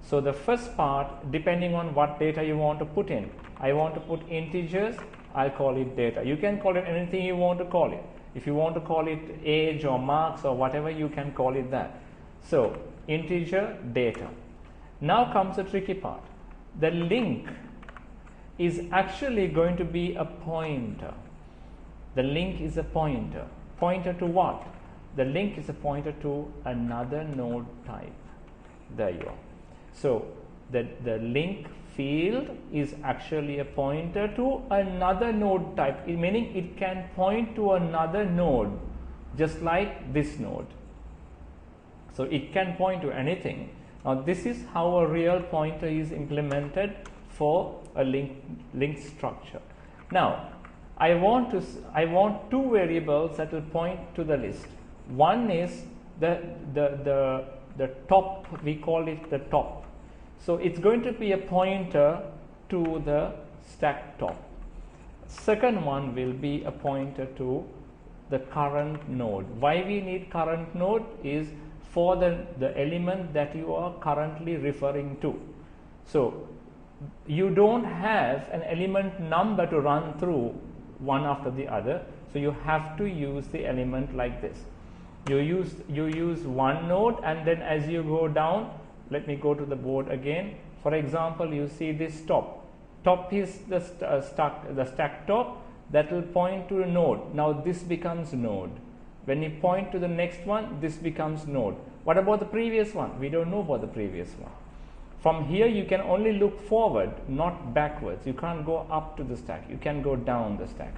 Speaker 1: So the first part, depending on what data you want to put in, I want to put integers, I'll call it data. You can call it anything you want to call it. If you want to call it age or marks or whatever, you can call it that. So integer data. Now comes the tricky part. The link is actually going to be a pointer. The link is a pointer. Pointer to what? The link is a pointer to another node type. There you are. So the link field is actually a pointer to another node type, meaning it can point to another node just like this node. So it can point to anything. Now this is how a real pointer is implemented for a link structure. Now I want two variables that will point to the list. One is the top, we call it the top. So it's going to be a pointer to the stack top. Second one will be a pointer to the current node. Why we need current node is for the element that you are currently referring to. So you don't have an element number to run through one after the other. So you have to use the element like this. You use one node, and then as you go down, let me go to the board again. For example, you see this top. Top is the stack top that will point to a node. Now this becomes node. When you point to the next one, this becomes node. What about the previous one? We don't know about the previous one. From here you can only look forward, not backwards. You can't go up to the stack. You can go down the stack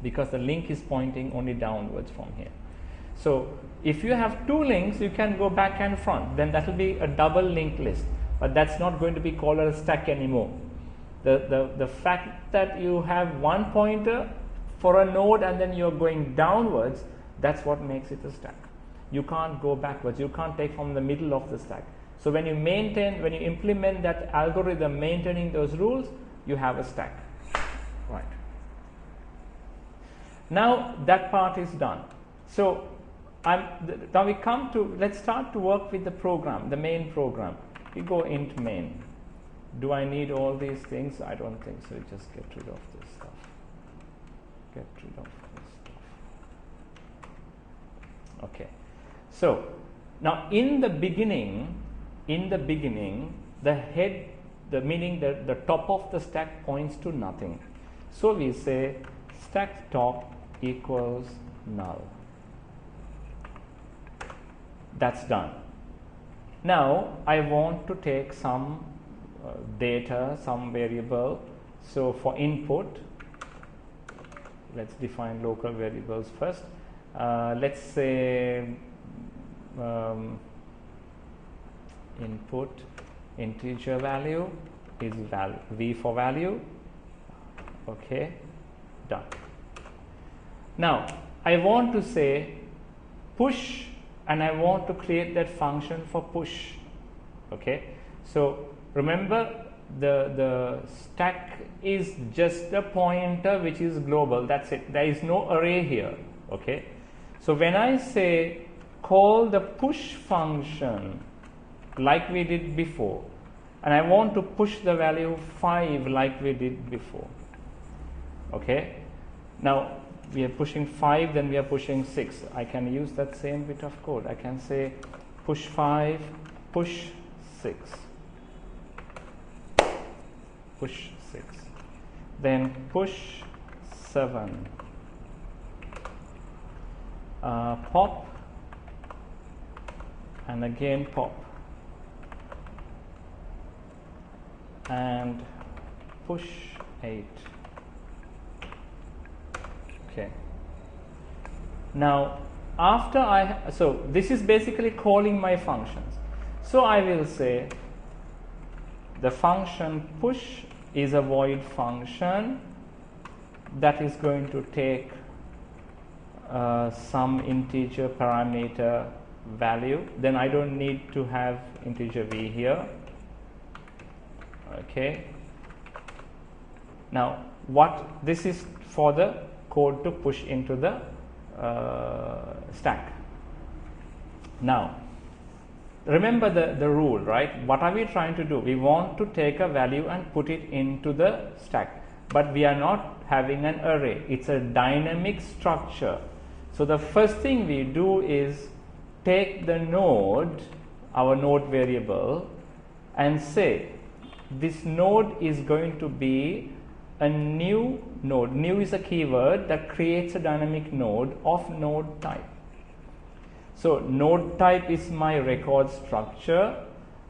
Speaker 1: because the link is pointing only downwards from here. So if you have two links, you can go back and front. Then that will be a double linked list. But that's not going to be called a stack anymore. The fact that you have one pointer for a node and then you're going downwards, that's what makes it a stack. You can't go backwards. You can't take from the middle of the stack. So when you implement that algorithm maintaining those rules, you have a stack. Right. Now that part is done. So now we come to, let's start to work with the program, the main program. We go int main. Do I need all these things? I don't think so. Just get rid of this stuff. Get rid of this stuff. Okay. So now in the beginning, the head, meaning the top of the stack points to nothing. So we say stack top equals null. That's done. Now I want to take some data, some variable. So for input, let's define local variables first. Let's say input integer value is v for value. Okay, done. Now I want to say push, and I want to create that function for push. Okay, so remember the stack is just a pointer which is global. That's it. There is no array here. Okay, so when I say call the push function like we did before, and I want to push the value 5 like we did before. Okay, now we are pushing 5, then we are pushing 6. I can use that same bit of code. I can say push 5, push 6, push 6, then push 7, pop, and again pop, and push 8. Okay. Now after so this is basically calling my functions. So I will say the function push is a void function that is going to take some integer parameter value. Then I don't need to have integer v here. Okay. Now this is for the code to push into the stack. Now remember the rule, right? What are we trying to do? We want to take a value and put it into the stack, but we are not having an array. It's a dynamic structure. So the first thing we do is take the node, our node variable, and say this node is going to be a new node. New is a keyword that creates a dynamic node of node type. So node type is my record structure,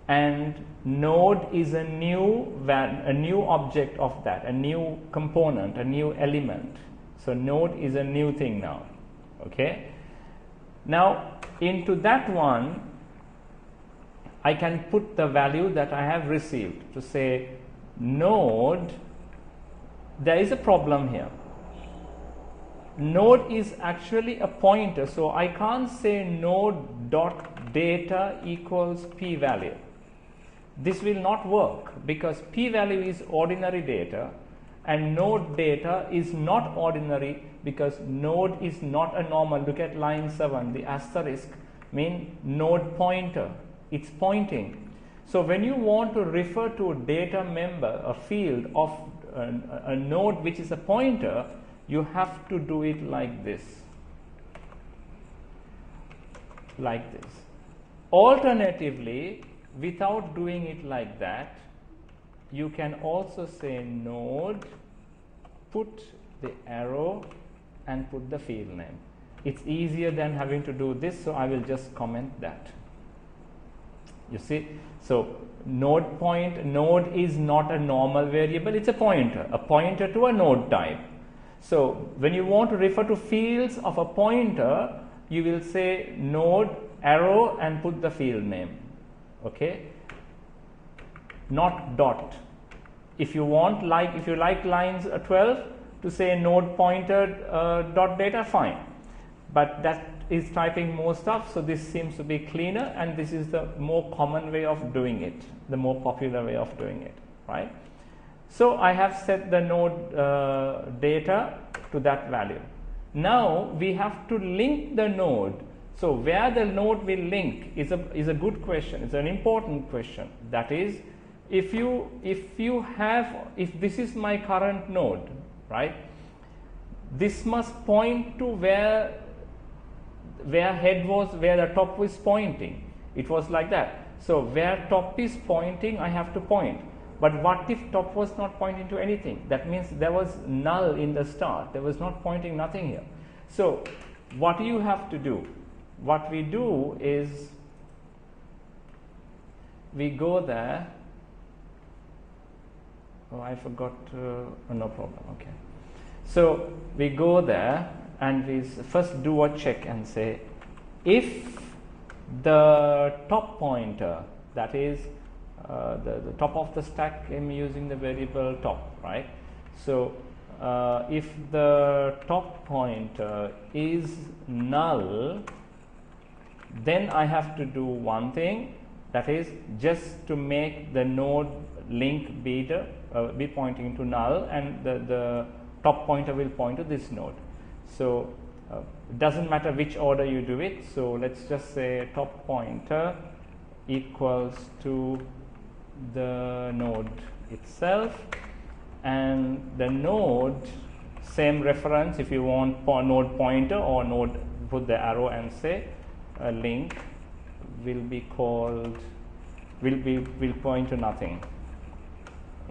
Speaker 1: and node is a new object of that, a new component, a new element. So node is a new thing now. Okay. Now into that one I can put the value that I have received to say node. There is a problem here. Node is actually a pointer, so I can't say node dot data equals p value. This will not work because p value is ordinary data and node data is not ordinary because node is not a normal. Look at line 7, the asterisk mean node pointer. It's pointing. So when you want to refer to a data member, a field of a node which is a pointer, you have to do it like this. Like this. Alternatively, without doing it like that, you can also say node, put the arrow, and put the field name. It's easier than having to do this, so I will just comment that. You see, so node is not a normal variable, it's a pointer to a node type. So when you want to refer to fields of a pointer, you will say node arrow and put the field name. Okay, not dot. If you want, if you like lines 12 to say node pointer dot data, fine, but that is typing more stuff, so this seems to be cleaner, and this is the more common way of doing it, the more popular way of doing it, right? So I have set the node data to that value. Now we have to link the node. So where the node will link is a good question. It's an important question. That is, if this is my current node, right? This must point to where head was, where the top was pointing. It was like that. So where top is pointing, I have to point. But what if top was not pointing to anything? That means there was null in the start. There was not pointing nothing here. So what do you have to do? What we do is we go there. Oh, I forgot. Oh, no problem. Okay. So we go there and we first do a check and say if the top pointer, that is the top of the stack, I'm using the variable top, right? So if the top pointer is null, then I have to do one thing, that is just to make the node link be pointing to null, and the top pointer will point to this node. So it doesn't matter which order you do it. So let's just say top pointer equals to the node itself, and the node, same reference if you want node pointer or node, put the arrow and say a link will be called, will point to nothing.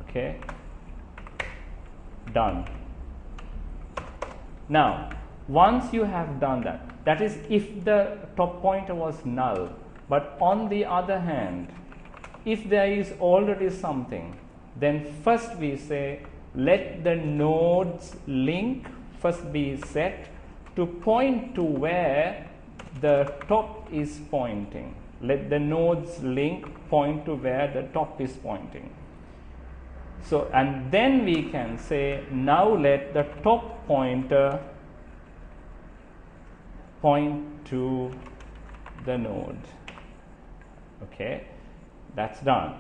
Speaker 1: Okay, done. Now once you have done that, that is if the top pointer was null. But on the other hand, if there is already something, then first we say let the node's link first be set to point to where the top is pointing. Let the node's link point to where the top is pointing. So, and then we can say now let the top pointer point to the node. Okay, that's done,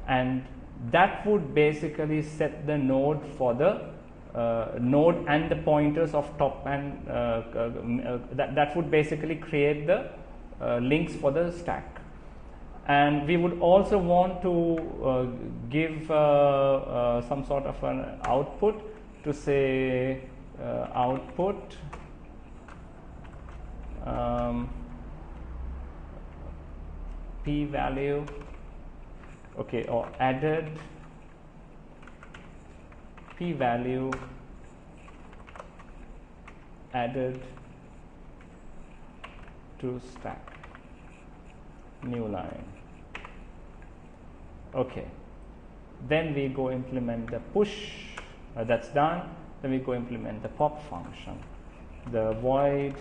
Speaker 1: and that would basically set the node for the node and the pointers of top, and that would basically create the links for the stack. And we would also want to give some sort of an output to say output p value, okay, or added p value added to stack, new line. Okay, then we go implement the push, that's done. Then we go implement the pop function, the void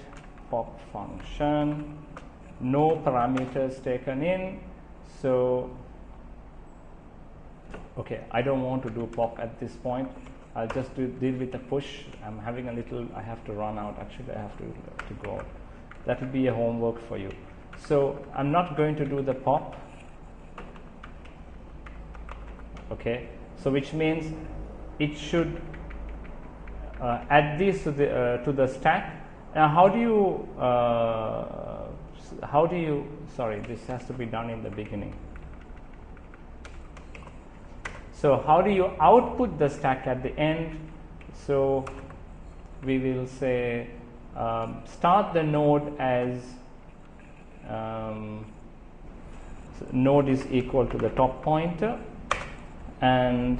Speaker 1: pop function, no parameters taken in. So okay, I don't want to do pop at this point. I'll just deal with the push. I'm having a little, I have to run out, actually I have to go out. That will be a homework for you. So I'm not going to do the pop. Okay, so which means it should add this to the stack. Now how do you sorry, this has to be done in the beginning. So how do you output the stack at the end? So we will say start the node as so node is equal to the top pointer, and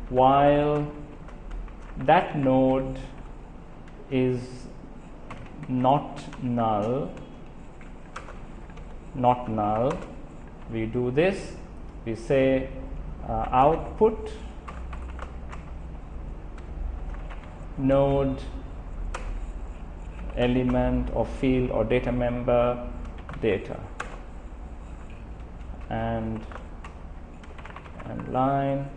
Speaker 1: while that node is not null, we do this, we say output node element or field or data member data, and line,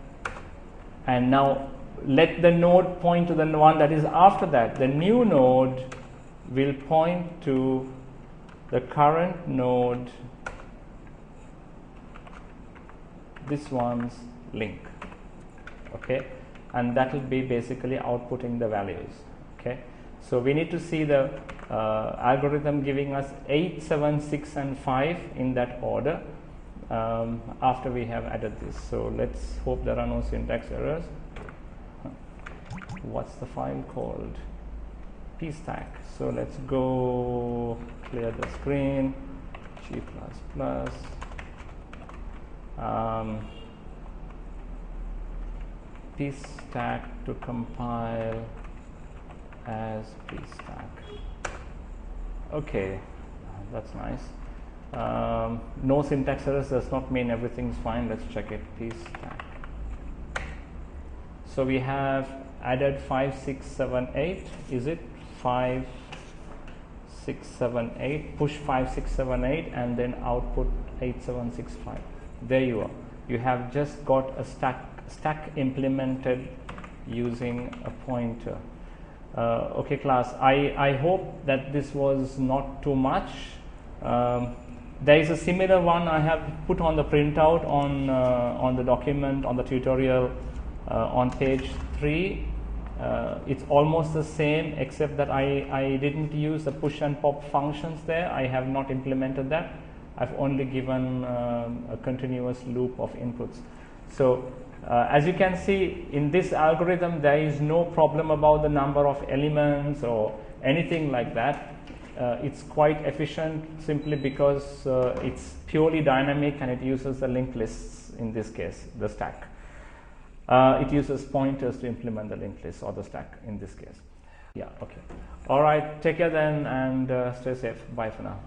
Speaker 1: and now let the node point to the one that is after that. The new node will point to the current node, this one's link. Okay, and that will be basically outputting the values. Okay, so we need to see the algorithm giving us 8, 7, 6 and 5 in that order after we have added this. So let's hope there are no syntax errors. What's the file called? pstack. So let's go clear the screen, G++, pstack to compile as pstack. Okay, that's nice. No syntax errors does not mean everything's fine. Let's check it. pstack. So we have added 5, 6, 7, 8. Is it 5, 6, 7, 8? Push 5, 6, 7, 8 and then output 8, 7, 6, 5. There you are. You have just got a stack implemented using a pointer. Okay class, I hope that this was not too much. There is a similar one I have put on the printout on the document, on the tutorial on page 3. It's almost the same, except that I didn't use the push and pop functions there. I have not implemented that. I've only given a continuous loop of inputs. So as you can see, in this algorithm, there is no problem about the number of elements or anything like that. It's quite efficient simply because it's purely dynamic and it uses the linked lists, in this case, the stack. It uses pointers to implement the linked list or the stack in this case. Yeah, okay. All right, take care then and stay safe. Bye for now.